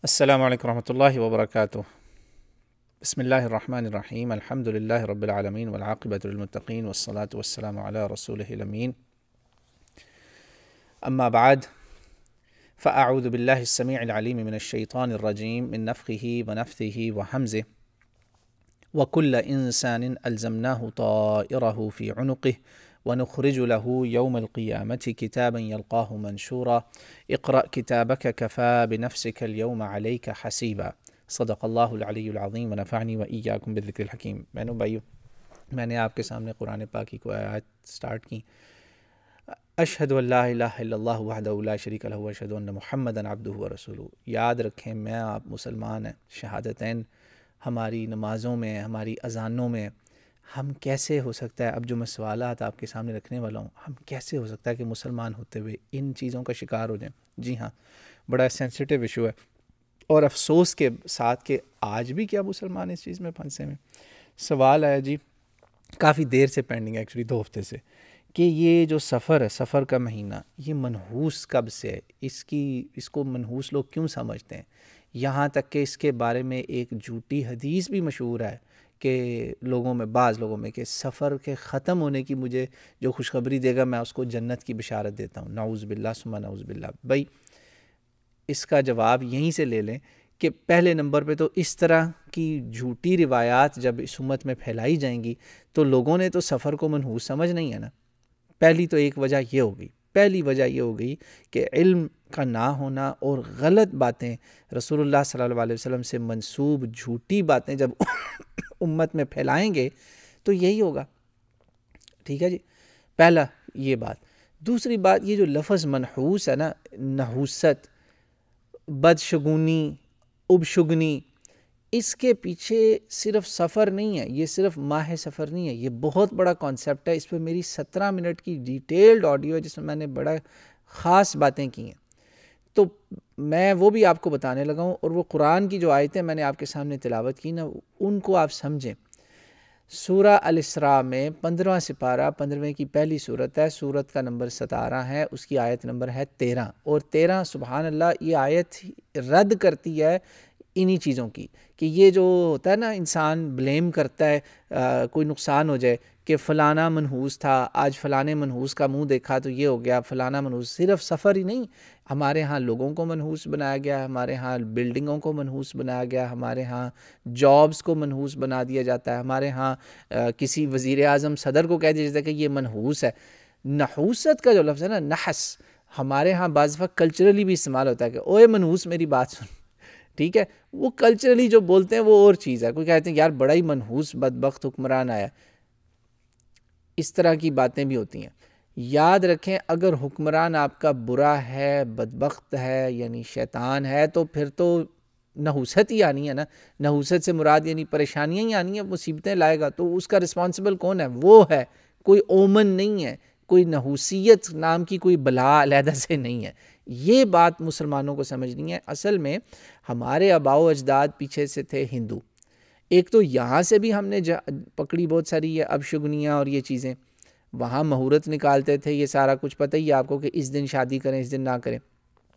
السلام علیکم ورحمۃ اللہ وبرکاتہ۔ بسم اللہ الرحمن الرحیم، الحمد للہ رب العالمین والعاقبۃ للمتقین والصلاة والسلام علی رسولہ الامین، اما بعد فاعوذ باللہ السمیع العلیم من الشیطان الرجیم من نفخہ ونفثہ وحمزہ وکل انسان الزمناہ طائرہ فی عنقہ ونخرج له يوم القيامة كتابا يلقاه منشورا اقرأ كتابك كفى بنفسك اليوم عليك حسيبا صدق اللہ العلی العظیم ونفعنی وإیاکم بالذکر الحکیم۔ بہنوں بھائیو، میں نے آپ کے سامنے قرآن پاک کی کوئی آیات سٹارٹ کی۔ اشہد ان لا الہ الا اللہ وحدہ لا شریک لہ واشہد ان محمدا عبدہ ورسولہ۔ یاد رکھیں، میں آپ مسلمان ہیں، شہادتین ہماری نمازوں میں، ہماری اذانوں میں ہم کیسے ہو سکتا ہے، اب جو میں سوالات آپ کے سامنے رکھنے والا ہوں، ہم کیسے ہو سکتا ہے کہ مسلمان ہوتے ہوئے ان چیزوں کا شکار ہو جائیں؟ جی ہاں، بڑا سینسٹیو ایشو ہے، اور افسوس کے ساتھ کہ آج بھی کیا مسلمان اس چیز میں پھنسے ہوئے۔ سوال آیا جی، کافی دیر سے پینڈنگ ہے، ایکچولی 2 ہفتے سے، کہ یہ جو سفر ہے، سفر کا مہینہ، یہ منحوس کب سے ہے؟ اس کو منحوس لوگ کیوں سمجھتے ہیں؟ یہاں تک کہ اس کے بارے میں ایک جھوٹی حدیث بھی مشہور ہے کہ بعض لوگوں میں کہ سفر کے ختم ہونے کی مجھے جو خوشخبری دے گا میں اس کو جنت کی بشارت دیتا ہوں۔ نعوذ باللہ ثم نعوذ باللہ۔ بھائی، اس کا جواب یہیں سے لے لیں کہ پہلے نمبر پہ تو اس طرح کی جھوٹی روایات جب اس امت میں پھیلائی جائیں گی تو لوگوں نے تو سفر کو منحوس سمجھ نہیں ہے نا۔ پہلی تو ایک وجہ یہ ہوگی، کہ علم کا نہ ہونا اور غلط باتیں رسول اللہ صلی اللہ علیہ وسلم سے منسوب جھوٹی باتیں جب امت میں پھیلائیں گے تو یہی ہوگا۔ ٹھیک ہے جی، پہلا یہ بات۔ دوسری بات، یہ جو لفظ منحوس ہے نا، نحوست، بدشگونی، ابشگنی، اس کے پیچھے صرف سفر نہیں ہے، یہ صرف ماہ سفر نہیں ہے، یہ بہت بڑا کانسیپٹ ہے۔ اس پہ میری 17 منٹ کی ڈیٹیلڈ آڈیو ہے جس میں میں نے بڑا خاص باتیں کی ہیں، تو میں وہ بھی آپ کو بتانے لگا ہوں، اور وہ قرآن کی جو آیتیں میں نے آپ کے سامنے تلاوت کی نا، ان کو آپ سمجھیں۔ سورہ الاسراء میں 15واں سپارہ، 15ویں کی پہلی صورت ہے، صورت کا نمبر 17 ہے، اس کی آیت نمبر ہے 13، اور 13 سبحان اللہ یہ آیت رد کرتی ہے انہی چیزوں کی، کہ یہ جو ہوتا ہے نا، انسان بلیم کرتا ہے کوئی نقصان ہو جائے کہ فلانا منحوس تھا، آج فلانے منحوس کا منہ دیکھا تو یہ ہو گیا، فلانا منحوس۔ صرف سفر ہی نہیں، ہمارے ہاں لوگوں کو منحوس بنایا گیا، ہمارے ہاں بلڈنگوں کو منحوس بنایا گیا، ہمارے ہاں جابز کو منحوس بنا دیا جاتا ہے، ہمارے ہاں کسی وزیر اعظم صدر کو کہہ دیا جاتا ہے کہ یہ منحوس ہے۔ نحوست کا جو لفظ ہے نا، نحس، ہمارے ہاں بعض وقت کلچرلی بھی استعمال ہوتا ہے کہ اوے منحوس میری بات سن۔ ٹھیک ہے، وہ کلچرلی جو بولتے ہیں وہ اور چیز ہے، کوئی کہتے ہیں یار بڑا ہی منحوس بدبخت حکمران آیا، اس طرح کی باتیں بھی ہوتی ہیں۔ یاد رکھیں، اگر حکمران آپ کا برا ہے، بدبخت ہے، یعنی شیطان ہے، تو پھر تو نحوست ہی آنی ہے نا۔ نحوست سے مراد یعنی پریشانیاں ہی آنی ہیں، مصیبتیں لائے گا، تو اس کا رسپانسبل کون ہے؟ وہ ہے، کوئی اومن نہیں ہے، کوئی نحوسیت نام کی کوئی بلا علیحدہ سے نہیں ہے۔ یہ بات مسلمانوں کو سمجھنی ہے۔ اصل میں ہمارے آباء و اجداد پیچھے سے تھے ہندو، ایک تو یہاں سے بھی ہم نے پکڑی بہت ساری یہ ابشگنیاں اور یہ چیزیں، وہاں مہورت نکالتے تھے، یہ سارا کچھ پتہ ہی ہے آپ کو کہ اس دن شادی کریں، اس دن نہ کریں۔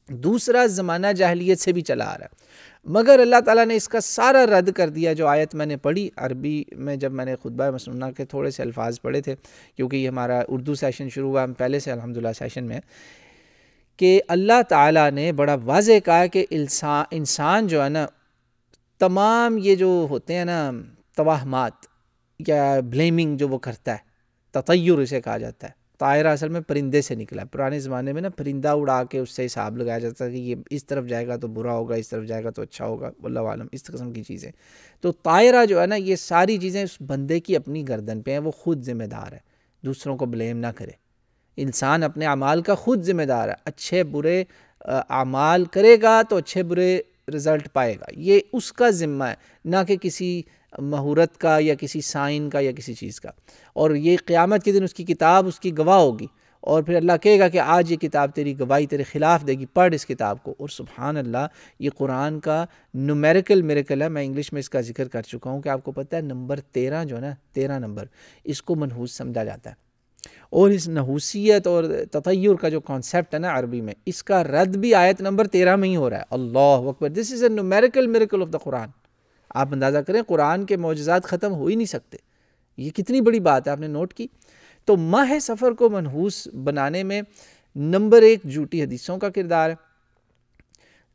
دوسرا، زمانہ جاہلیت سے بھی چلا آ رہا ہے، مگر اللہ تعالیٰ نے اس کا سارا رد کر دیا۔ جو آیت میں نے پڑھی عربی میں، جب میں نے خطبہ مسنونہ کے تھوڑے سے الفاظ پڑھے تھے، کیونکہ یہ ہمارا اردو سیشن شروع ہوا، ہم پہلے سے الحمدللہ سیشن میں، کہ اللہ تعالیٰ نے بڑا واضح کہا کہ انسان جو ہے نا، تمام یہ جو ہوتے ہیں نا توہمات یا بلیمنگ جو وہ کرتا ہے، تطیر اسے کہا جاتا ہے، طائرہ اصل میں پرندے سے نکلا ہے۔ پرانے زمانے میں نا پرندہ اڑا کے اس سے حساب لگایا جاتا ہے کہ یہ اس طرف جائے گا تو برا ہوگا، اس طرف جائے گا تو اچھا ہوگا، واللہ عالم، اس قسم کی چیزیں۔ تو طائرہ جو ہے نا، یہ ساری چیزیں اس بندے کی اپنی گردن پہ ہیں، وہ خود ذمہ دار ہے، دوسروں کو بلیم نہ کرے۔ انسان اپنے اعمال کا خود ذمہ دار ہے، اچھے برے اعمال کرے گا تو اچھے برے رزلٹ پائے گا، یہ اس کا ذمہ ہے، نہ کہ کسی مہورت کا یا کسی سائن کا یا کسی چیز کا۔ اور یہ قیامت کے دن اس کی کتاب اس کی گواہ ہوگی، اور پھر اللہ کہے گا کہ آج یہ کتاب تیری گواہی تیرے خلاف دے گی، پڑھ اس کتاب کو۔ اور سبحان اللہ، یہ قرآن کا نومیریکل میریکل ہے، میں انگلش میں اس کا ذکر کر چکا ہوں کہ آپ کو پتہ ہے نمبر 13 جو ہے نا، 13 نمبر، اس کو منحوس سمجھا جاتا ہے۔ اور اس نحوسیت اور تطیر کا جو کانسیپٹ ہے نا عربی میں، اس کا رد بھی آیت نمبر 13 میں ہی ہو رہا ہے. اللہ اکبر. This is a numerical miracle of the Quran. آپ اندازہ کریں قرآن کے معجزات ختم ہو ہی نہیں سکتے. یہ کتنی بڑی بات ہے، آپ نے نوٹ کی. تو ماہ سفر کو منحوس بنانے میں نمبر 1 جھوٹی حدیثوں کا کردار ہے.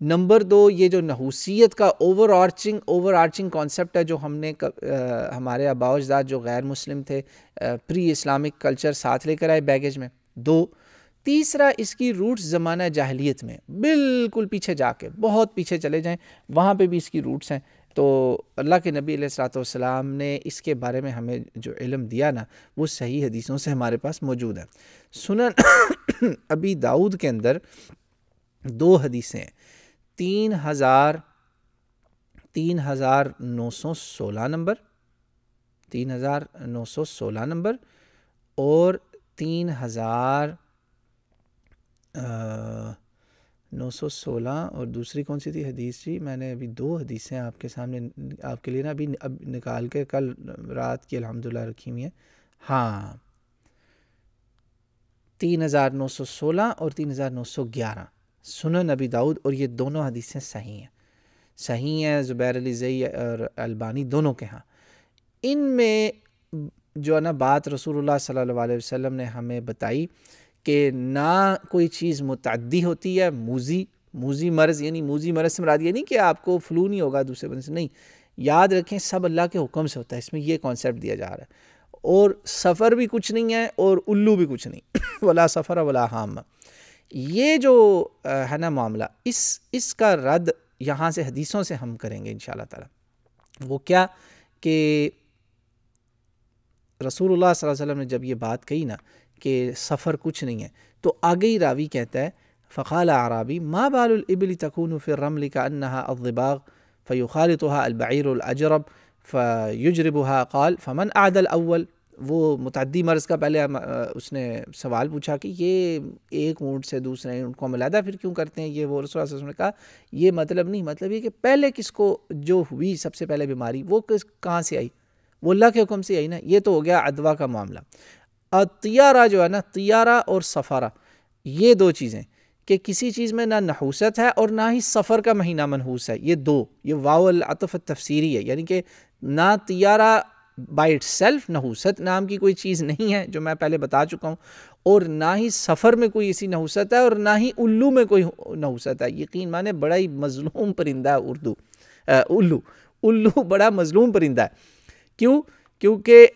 نمبر 2 یہ جو نحوسیت کا اوور آرچنگ کانسیپٹ ہے جو ہم نے ہمارے آباء و اجداد جو غیر مسلم تھے پری اسلامک کلچر ساتھ لے کر آئے بیگیج میں. 2 تیسرا اس کی روٹس زمانہ جاہلیت میں، بالکل پیچھے جا کے بہت پیچھے چلے جائیں وہاں پہ بھی اس کی روٹس ہیں. تو اللہ کے نبی علیہ الصلوۃ والسلام نے اس کے بارے میں ہمیں جو علم دیا نا وہ صحیح حدیثوں سے ہمارے پاس موجود ہے. سنن ابی داؤد کے اندر 2 حدیثیں ہیں، 3916 نمبر، 3916 نمبر اور 3916 اور دوسری کون سی تھی حدیث جی؟ میں نے ابھی 2 حدیثیں آپ کے سامنے آپ کے لیے نا ابھی نکال کے کل رات کی الحمدللہ رکھی ہوئی ہیں. ہاں 3916 اور 3911 سنن ابی داؤد، اور یہ دونوں حدیثیں صحیح ہیں زبیر علی زئی اور البانی دونوں کے ہاں. ان میں جو ہے نا بات رسول اللہ صلی اللہ علیہ وسلم نے ہمیں بتائی کہ نہ کوئی چیز متعدی ہوتی ہے، موذی مرض، یعنی موذی مرض سے مراد یہ نہیں کہ آپ کو فلو نہیں ہوگا دوسرے بندے سے، نہیں، یاد رکھیں سب اللہ کے حکم سے ہوتا ہے. اس میں یہ کانسیپٹ دیا جا رہا ہے. اور سفر بھی کچھ نہیں ہے اور الو بھی کچھ نہیں ولا سفر ولا حام. یہ جو ہے نا معاملہ، اس کا رد یہاں سے حدیثوں سے ہم کریں گے انشاءاللہ تعالی. وہ کیا کہ رسول اللہ صلی اللہ علیہ وسلم نے جب یہ بات کہی نا کہ سفر کچھ نہیں ہے، تو آگے ہی راوی کہتا ہے فقال اعرابی ما بال الابل تكون في الرمل كانها الضباغ فيخالطها البعير الاجرب فيجربها قال فمن اعدى الاول. وہ متعدی مرض کا پہلے اس نے سوال پوچھا کہ یہ ایک اونٹ سے دوسرے اونٹ کو ملادا پھر کیوں کرتے ہیں یہ؟ وہ رسول اللہ صلی اللہ علیہ وسلم نے کہا یہ مطلب نہیں، مطلب یہ کہ پہلے کس کو جو ہوئی سب سے پہلے بیماری وہ کہاں سے آئی؟ وہ اللہ کے حکم سے آئی نا. یہ تو ہو گیا ادوا کا معاملہ. طیارہ جو ہے نا، طیارہ اور سفارہ، یہ 2 چیزیں کہ کسی چیز میں نہ نحوست ہے اور نہ ہی سفر کا مہینہ منحوس ہے. یہ واو العطف التفسیری ہے، یعنی کہ نہ طیارہ بائی اٹ سیلف نحوست نام کی کوئی چیز نہیں ہے جو میں پہلے بتا چکا ہوں، اور نہ ہی سفر میں کوئی ایسی نحوست ہے اور نہ ہی الو میں کوئی نحوست ہے. یقین مانے بڑا ہی مظلوم پرندہ ہے الو بڑا مظلوم پرندہ ہے. کیوں؟ کیونکہ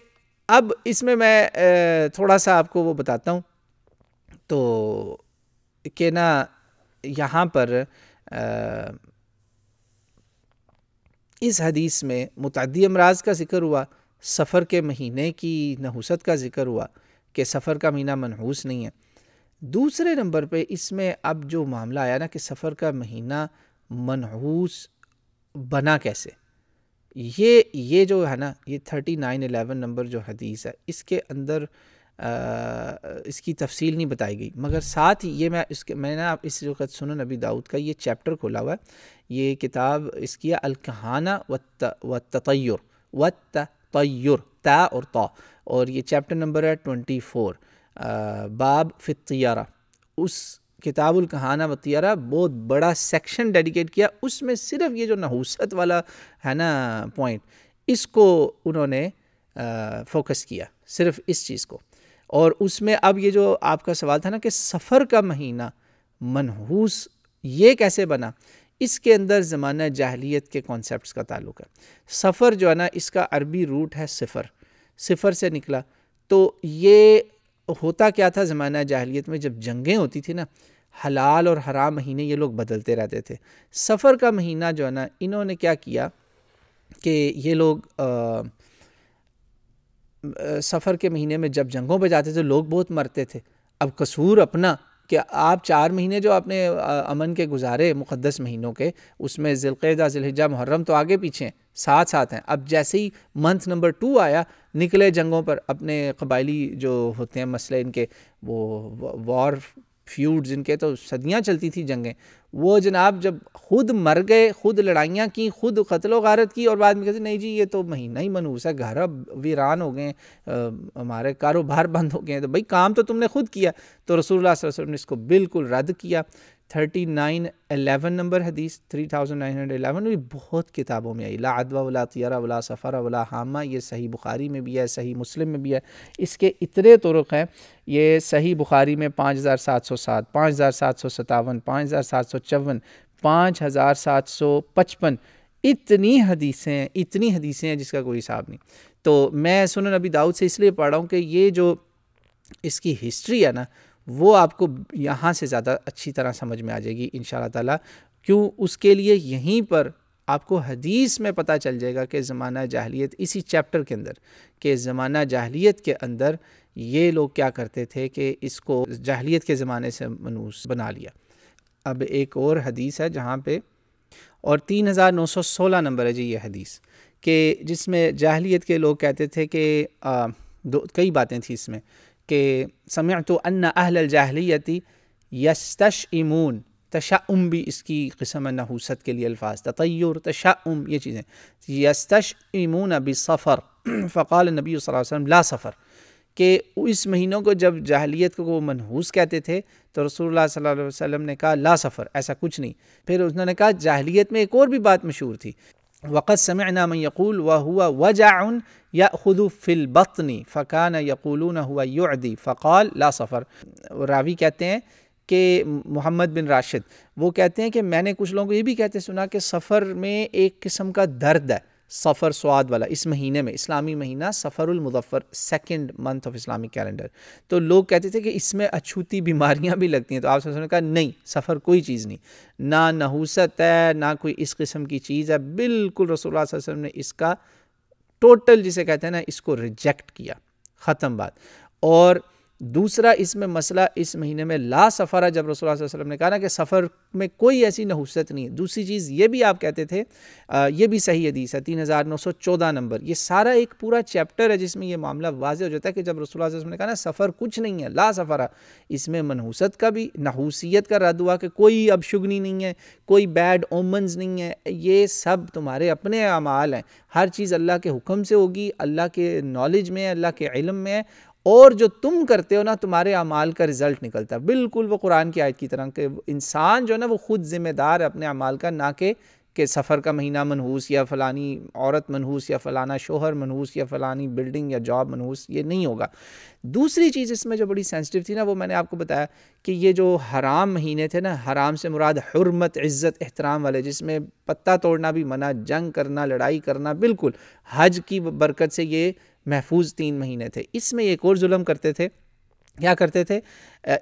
اب اس میں تھوڑا سا آپ کو وہ بتاتا ہوں تو کہ نا یہاں پر اس حدیث میں متعدی امراض کا ذکر ہوا، سفر کے مہینے کی نحوست کا ذکر ہوا کہ سفر کا مہینہ منحوس نہیں ہے. دوسرے نمبر پہ اس میں اب جو معاملہ آیا نا کہ سفر کا مہینہ منحوس بنا کیسے، یہ جو ہے نا یہ 3911 نمبر جو حدیث ہے اس کے اندر اس کی تفصیل نہیں بتائی گئی، مگر ساتھ ہی یہ میں نے اس وقت سنن نبی داؤد کا یہ چیپٹر کھولا ہوا ہے. یہ کتاب اس کی الکہانہ والتطیر تا اور تا، اور یہ چیپٹر نمبر ہے 24 باب فی الطیارہ. اس کتاب الکہانہ والطیارہ بہت بڑا سیکشن ڈیڈیکیٹ کیا، اس میں صرف یہ جو نحوست والا ہے نا پوائنٹ اس کو انہوں نے فوکس کیا، صرف اس چیز کو. اور اس میں اب یہ جو آپ کا سوال تھا نا کہ سفر کا مہینہ منحوس یہ کیسے بنا، اس کے اندر زمانہ جاہلیت کے کانسیپٹس کا تعلق ہے. سفر جو ہے نا اس کا عربی روٹ ہے صفر سے نکلا. تو یہ ہوتا کیا تھا زمانہ جاہلیت میں، جب جنگیں ہوتی تھی نا، حلال اور حرام مہینے یہ لوگ بدلتے رہتے تھے. سفر کا مہینہ جو ہے نا انہوں نے کیا کیا کہ یہ لوگ سفر کے مہینے میں جب جنگوں پہ جاتے تھے لوگ بہت مرتے تھے. اب قصور اپنا کہ آپ 4 مہینے جو آپ نے امن کے گزارے مقدس مہینوں کے، اس میں ذی القعدہ ذی الحجہ محرم تو آگے پیچھے ہیں، ساتھ ہیں. اب جیسے ہی منتھ نمبر 2 آیا نکلے جنگوں پر، اپنے قبائلی جو ہوتے ہیں مسئلے ان کے وہ وار فیوڈز ان کے تو صدیاں چلتی تھی جنگیں، وہ جناب جب خود مر گئے، خود لڑائیاں کی، خود قتل و غارت کی، اور بعد میں کہتے نہیں جی یہ تو مہینہ ہی منحوس ہے، گھر اب ویران ہو گئے، ہمارے کاروبار بند ہو گئے ہیں، تو بھائی کام تو تم نے خود کیا. تو رسول اللہ صلی اللہ علیہ وسلم نے اس کو بالکل رد کیا. 3911 نمبر حدیث، 3911 بھی بہت کتابوں میں آئی، لا عدوہ ولا طیرہ ولا سفر ولا حامہ، یہ صحیح بخاری میں بھی ہے، صحیح مسلم میں بھی ہے. اس کے اتنے طرق ہیں. یہ صحیح بخاری میں 5707، 5757، 5754، 5755، اتنی حدیثیں ہیں جس کا کوئی حساب نہیں. تو میں سنن ابی داؤد سے اس لیے پڑھ رہا ہوں کہ یہ جو اس کی ہسٹری ہے نا وہ آپ کو یہاں سے زیادہ اچھی طرح سمجھ میں آ جائے گی انشاءاللہ تعالیٰ. کیوں؟ اس کے لیے یہیں پر آپ کو حدیث میں پتہ چل جائے گا کہ زمانہ جاہلیت، اسی چیپٹر کے اندر، کہ زمانہ جاہلیت کے اندر یہ لوگ کیا کرتے تھے کہ اس کو جاہلیت کے زمانے سے منحوس بنا لیا. اب ایک اور حدیث ہے جہاں پہ، اور 3916 نمبر ہے جی یہ حدیث، کہ جس میں جاہلیت کے لوگ کہتے تھے کہ کئی باتیں تھیں اس میں، کہ سمعت ان اہل الجاہلیت یستشئمون، تشعم بھی اس کی قسم نحوست کے لیے الفاظ، تطیر، تشعم، یہ چیزیں، یستشئمون بالسفر فقال نبی صلی اللہ علیہ وسلم لا سفر، کہ اس مہینوں کو جب جاہلیت کو وہ منحوس کہتے تھے تو رسول اللہ صلی اللہ علیہ وسلم نے کہا لا سفر، ایسا کچھ نہیں. پھر انہوں نے کہا جاہلیت میں ایک اور بھی بات مشہور تھی، وقد سمعنا من يقول وهو وجع يأخذ في البطن فكان يقولون هو يعدي فقال لا سفر. راوی کہتے ہیں کہ محمد بن راشد، وہ کہتے ہیں کہ میں نے کچھ لوگوں کو یہ بھی کہتے سنا کہ سفر میں ایک قسم کا درد ہے، سفر سواد والا، اس مہینے میں، اسلامی مہینہ سفر المظفر، second month of Islamic calendar, تو لوگ کہتے تھے کہ اس میں اچھوتی بیماریاں بھی لگتی ہیں. تو آپ نے کہا نہیں، سفر کوئی چیز نہیں، نہ نحوست ہے، نہ کوئی اس قسم کی چیز ہے، بالکل رسول اللہ صلی اللہ علیہ وسلم نے اس کا ٹوٹل جسے کہتے ہیں نا اس کو ریجیکٹ کیا، ختم بات. اور دوسرا اس میں مسئلہ اس مہینے میں لا سفر ہے، جب رسول اللہ صلی اللہ علیہ وسلم نے کہا نا کہ سفر میں کوئی ایسی نحوست نہیں ہے. دوسری چیز یہ بھی آپ کہتے تھے، یہ بھی صحیح حدیث ہے، 3914 نمبر، یہ سارا ایک پورا چیپٹر ہے جس میں یہ معاملہ واضح ہو جاتا ہے کہ جب رسول اللہ صلی اللہ علیہ وسلم نے کہا نا سفر کچھ نہیں ہے، لا سفر ہے، اس میں منحوست کا بھی، نحوسیت کا رد ہوا کہ کوئی اب شگنی نہیں ہے، کوئی بیڈ اومنز نہیں ہے، یہ سب تمہارے اپنے اعمال ہیں، ہر چیز اللہ کے حکم سے ہوگی، اللہ کے نالج میں ہے، اللہ کے علم میں ہے، اور جو تم کرتے ہو نا تمہارے اعمال کا رزلٹ نکلتا ہے. بالکل وہ قرآن کی آیت کی طرح کہ انسان جو ہے نا وہ خود ذمہ دار ہے اپنے اعمال کا، نہ کہ سفر کا مہینہ منحوس یا فلانی عورت منحوس یا فلانا شوہر منحوس یا فلانی بلڈنگ یا جاب منحوس، یہ نہیں ہوگا. دوسری چیز اس میں جو بڑی سینسٹیو تھی نا، وہ میں نے آپ کو بتایا کہ یہ جو حرام مہینے تھے نا، حرام سے مراد حرمت، عزت، احترام والے، جس میں پتہ توڑنا بھی منع، جنگ کرنا، لڑائی کرنا، بالکل حج کی برکت سے یہ محفوظ 3 مہینے تھے. اس میں ایک اور ظلم کرتے تھے، کیا کرتے تھے؟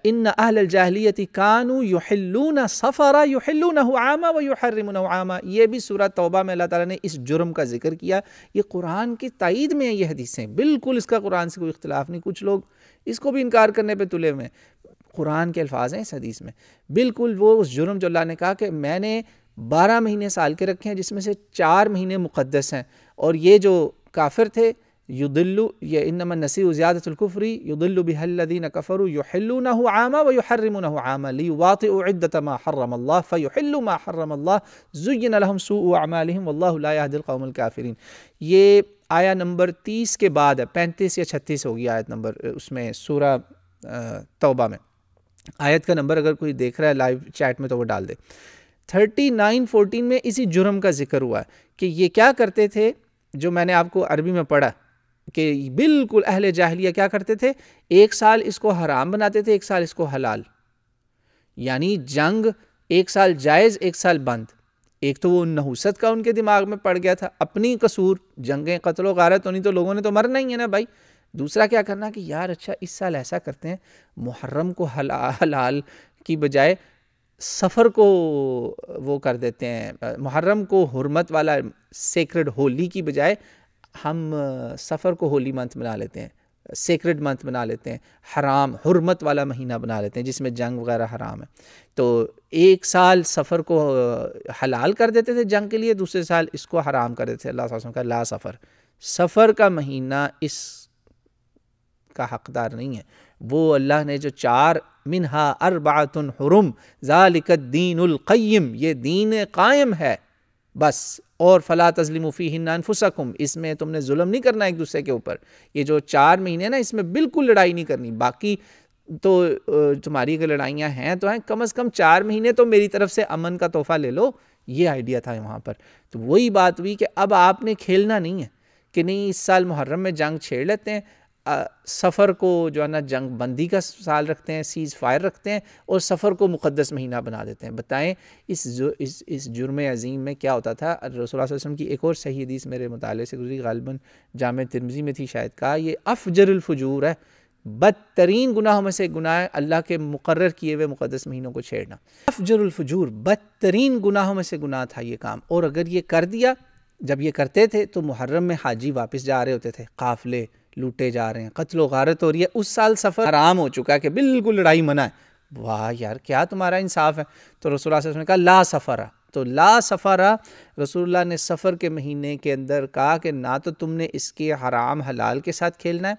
ان اہل الجاہلیت کانوا یحلون سفر یحلونہ عاما ویحرمونہ عاما. یہ بھی سورہ توبہ میں اللہ تعالیٰ نے اس جرم کا ذکر کیا. یہ قرآن کی تائید میں ہیں یہ حدیثیں، بالکل اس کا قرآن سے کوئی اختلاف نہیں. کچھ لوگ اس کو بھی انکار کرنے پہ تلے ہوئے ہیں، قرآن کے الفاظ ہیں اس حدیث میں، بالکل وہ اس جرم جو اللہ نے کہا کہ میں نے 12 مہینے سال کے رکھے ہیں جس میں سے 4 مہینے مقدس ہیں، اور یہ جو کافر تھے یضل، یہ انما النسیء زیادۃ الکفر یضل بها الذین کفروا یحلونہ عاما ویحرمونہ عاما لیواطئوا عدۃ ما حرم اللہ فیحلوا ما حرم اللہ زین لهم سوء اعمالهم واللہ لا یہدی القوم الکافرین. یہ آیا نمبر 30 کے بعد ہے، 35 یا 36 ہوگی آیت نمبر اس میں سورہ توبہ میں. آیت کا نمبر اگر کوئی دیکھ رہا ہے لائیو چیٹ میں تو وہ ڈال دے. 3914 میں اسی جرم کا ذکر ہوا ہے کہ یہ کیا کرتے تھے، جو میں نے آپ کو عربی میں پڑھا کہ بالکل اہل جاہلیہ کیا کرتے تھے، ایک سال اس کو حرام بناتے تھے، ایک سال اس کو حلال، یعنی جنگ ایک سال جائز ایک سال بند. ایک تو وہ نحوست کا ان کے دماغ میں پڑ گیا تھا، اپنی قصور، جنگیں قتل و غارت ہونی تو لوگوں نے تو مرنا ہی ہے نا بھائی. دوسرا کیا کرنا کہ یار اچھا اس سال ایسا کرتے ہیں، محرم کو حلال کی بجائے سفر کو وہ کر دیتے ہیں، محرم کو حرمت والا سیکرڈ ہولی کی بجائے ہم سفر کو ہولی منتھ بنا لیتے ہیں، سیکرڈ منتھ بنا لیتے ہیں، حرام حرمت والا مہینہ بنا لیتے ہیں جس میں جنگ وغیرہ حرام ہے. تو ایک سال سفر کو حلال کر دیتے تھے جنگ کے لیے، دوسرے سال اس کو حرام کر دیتے تھے. اللہ صلی اللہ علیہ وسلم کا لا سفر، سفر کا مہینہ اس کا حقدار نہیں ہے. وہ اللہ نے جو 4 منہا اربعۃ حرم ذالک الدین القیم، یہ دین قائم ہے بس، اور فلا تظلموا فیہن انفسکم، اس میں تم نے ظلم نہیں کرنا ایک دوسرے کے اوپر. یہ جو 4 مہینے نا اس میں بالکل لڑائی نہیں کرنی. باقی تو تمہاری اگر لڑائیاں ہیں تو ہیں، کم از کم 4 مہینے تو میری طرف سے امن کا تحفہ لے لو. یہ آئیڈیا تھا وہاں پر. تو وہی بات ہوئی کہ اب آپ نے کھیلنا نہیں ہے کہ نہیں اس سال محرم میں جنگ چھیڑ لیتے ہیں، سفر کو جو ہے نا جنگ بندی کا سال رکھتے ہیں، سیز فائر رکھتے ہیں، اور سفر کو مقدس مہینہ بنا دیتے ہیں. بتائیں اس جرم عظیم میں کیا ہوتا تھا. رسول اللہ صلی اللہ علیہ وسلم کی ایک اور صحیح حدیث میرے مطالعے سے گزری، غالباً جامع ترمذی میں تھی شاید، کہا یہ افجر الفجور ہے، بدترین گناہوں میں سے گناہ ہے اللہ کے مقرر کیے ہوئے مقدس مہینوں کو چھیڑنا. افجر الفجور، بدترین گناہوں میں سے گناہ تھا یہ کام. اور اگر یہ کر دیا، جب یہ کرتے تھے تو محرم میں حاجی واپس جا رہے ہوتے تھے، قافلے لوٹے جا رہے ہیں، قتل و غارت ہو رہی ہے. اس سال سفر حرام ہو چکا ہے کہ بالکل لڑائی منع ہے. واہ یار کیا تمہارا انصاف ہے. تو رسول اللہ صلی اللہ علیہ وسلم نے کہا لا سفرہ. تو لا سفرہ، رسول اللہ نے سفر کے مہینے کے اندر کہا کہ نہ تو تم نے اس کے حرام حلال کے ساتھ کھیلنا ہے،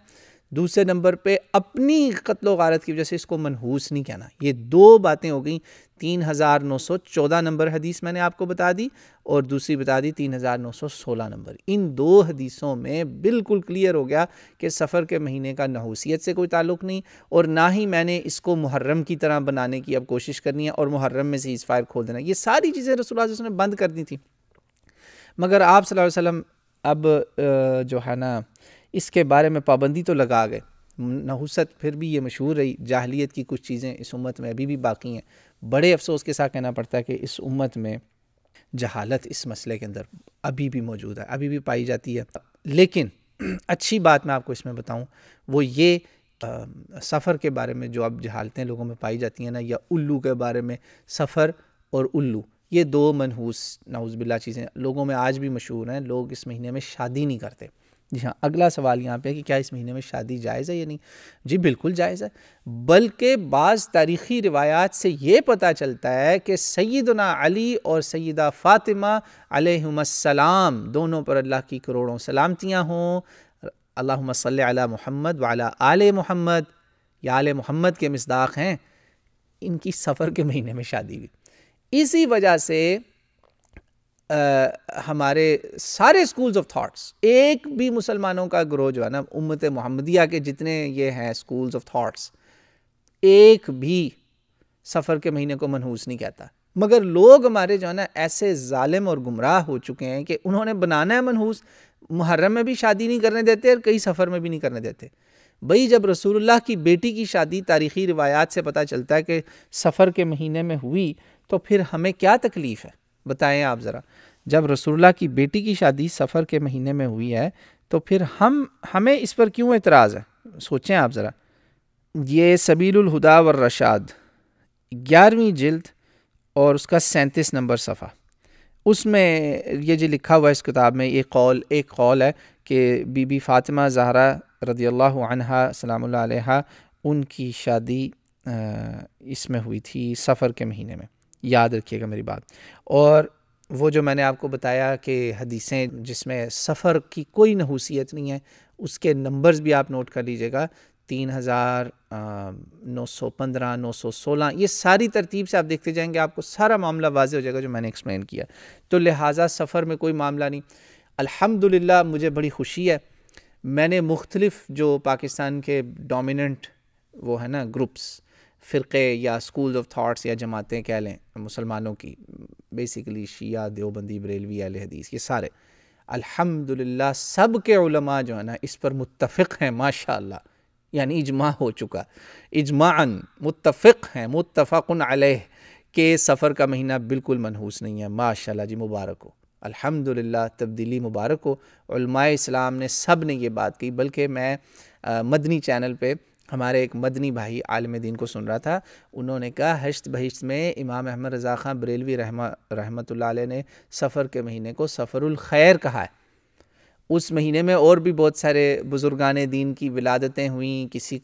دوسرے نمبر پہ اپنی قتل و غارت کی وجہ سے اس کو منحوس نہیں کہنا. یہ 2 باتیں ہو گئیں. 3914 نمبر حدیث میں نے آپ کو بتا دی، اور دوسری بتا دی 3916 نمبر. ان 2 حدیثوں میں بالکل کلیئر ہو گیا کہ سفر کے مہینے کا نحوسیت سے کوئی تعلق نہیں، اور نہ ہی میں نے اس کو محرم کی طرح بنانے کی اب کوشش کرنی ہے اور محرم میں سیز فائر کھول دینا. یہ ساری چیزیں رسول اللہ صلی اللہ علیہ وسلم نے بند کر دی تھیں. مگر آپ صلی اللہ علیہ وسلم اب جو ہے نا اس کے بارے میں پابندی تو لگا گئے. نحوست پھر بھی یہ مشہور رہی، جاہلیت کی کچھ چیزیں اس امت میں ابھی بھی باقی ہیں. بڑے افسوس کے ساتھ کہنا پڑتا ہے کہ اس امت میں جہالت اس مسئلے کے اندر ابھی بھی موجود ہے، ابھی بھی پائی جاتی ہے. لیکن اچھی بات میں آپ کو اس میں بتاؤں وہ یہ سفر کے بارے میں جو اب جہالتیں لوگوں میں پائی جاتی ہیں نا، یا الو کے بارے میں، سفر اور الو یہ 2 منحوس نعوذ باللہ چیزیں لوگوں میں آج بھی مشہور ہیں. لوگ اس مہینے میں شادی نہیں کرتے. جی ہاں، اگلا سوال یہاں پہ ہے کہ کیا اس مہینے میں شادی جائز ہے یا نہیں؟ جی بالکل جائز ہے، بلکہ بعض تاریخی روایات سے یہ پتہ چلتا ہے کہ سیدنا علی اور سیدہ فاطمہ علیہم السلام دونوں پر اللہ کی کروڑوں سلامتیاں ہوں، اللہم صلی علی محمد وعلی آل محمد، یا آل محمد کے مصداق ہیں، ان کی سفر کے مہینے میں شادی ہوئی. اسی وجہ سے ہمارے سارے سکولز آف تھاٹس، ایک بھی مسلمانوں کا گروہ جو ہے نا امت محمدیہ کے جتنے یہ ہیں سکولز آف تھاٹس، ایک بھی سفر کے مہینے کو منحوس نہیں کہتا. مگر لوگ ہمارے جو ہے نا ایسے ظالم اور گمراہ ہو چکے ہیں کہ انہوں نے بنانا ہے منحوس. محرم میں بھی شادی نہیں کرنے دیتے اور کئی سفر میں بھی نہیں کرنے دیتے. بھئی جب رسول اللہ کی بیٹی کی شادی تاریخی روایات سے پتہ چلتا ہے کہ سفر کے مہینے میں ہوئی، تو پھر ہمیں کیا تکلیف ہے؟ بتائیں آپ ذرا. جب رسول اللہ کی بیٹی کی شادی سفر کے مہینے میں ہوئی ہے تو پھر ہمیں اس پر کیوں اعتراض ہے؟ سوچیں آپ ذرا. یہ سبیل الہدا والرشاد 11ویں جلد اور اس کا 37 نمبر صفحہ، اس میں یہ جو لکھا ہوا ہے اس کتاب میں، ایک قول ہے کہ بی بی فاطمہ زہرا رضی اللہ عنہا سلام اللہ علیہا ان کی شادی اس میں ہوئی تھی سفر کے مہینے میں. یاد رکھیے گا میری بات. اور وہ جو میں نے آپ کو بتایا کہ حدیثیں جس میں سفر کی کوئی نحوسیت نہیں ہے، اس کے نمبرز بھی آپ نوٹ کر لیجئے گا، 3915 916، یہ ساری ترتیب سے آپ دیکھتے جائیں گے، آپ کو سارا معاملہ واضح ہو جائے گا جو میں نے ایکسپلین کیا. تو لہٰذا سفر میں کوئی معاملہ نہیں. الحمدللہ مجھے بڑی خوشی ہے، میں نے مختلف جو پاکستان کے ڈومیننٹ وہ ہے نا گروپس، فرقے یا سکولز آف تھاٹس یا جماعتیں کہہ لیں مسلمانوں کی، بیسیکلی شیعہ، دیوبندی، بریلوی، اہل حدیث، یہ سارے الحمدللہ سب کے علماء جو ہے نا اس پر متفق ہیں ماشاءاللہ. یعنی اجماع ہو چکا، اجماعاً متفق ہیں، متفق علیہ کہ سفر کا مہینہ بالکل منحوس نہیں ہے. ماشاءاللہ جی، مبارک ہو، الحمدللہ، تبدیلی مبارک ہو. علماء اسلام نے سب نے یہ بات کہی. بلکہ میں مدنی چینل پہ ہمارے ایک مدنی بھائی عالم دین کو سن رہا تھا، انہوں نے کہا ہشت بہشت میں امام احمد رضا خان بریلوی رحمۃ اللہ علیہ نے سفر کے مہینے کو سفر الخیر کہا ہے. اس مہینے میں اور بھی بہت سارے بزرگان دین کی ولادتیں ہوئیں، کسی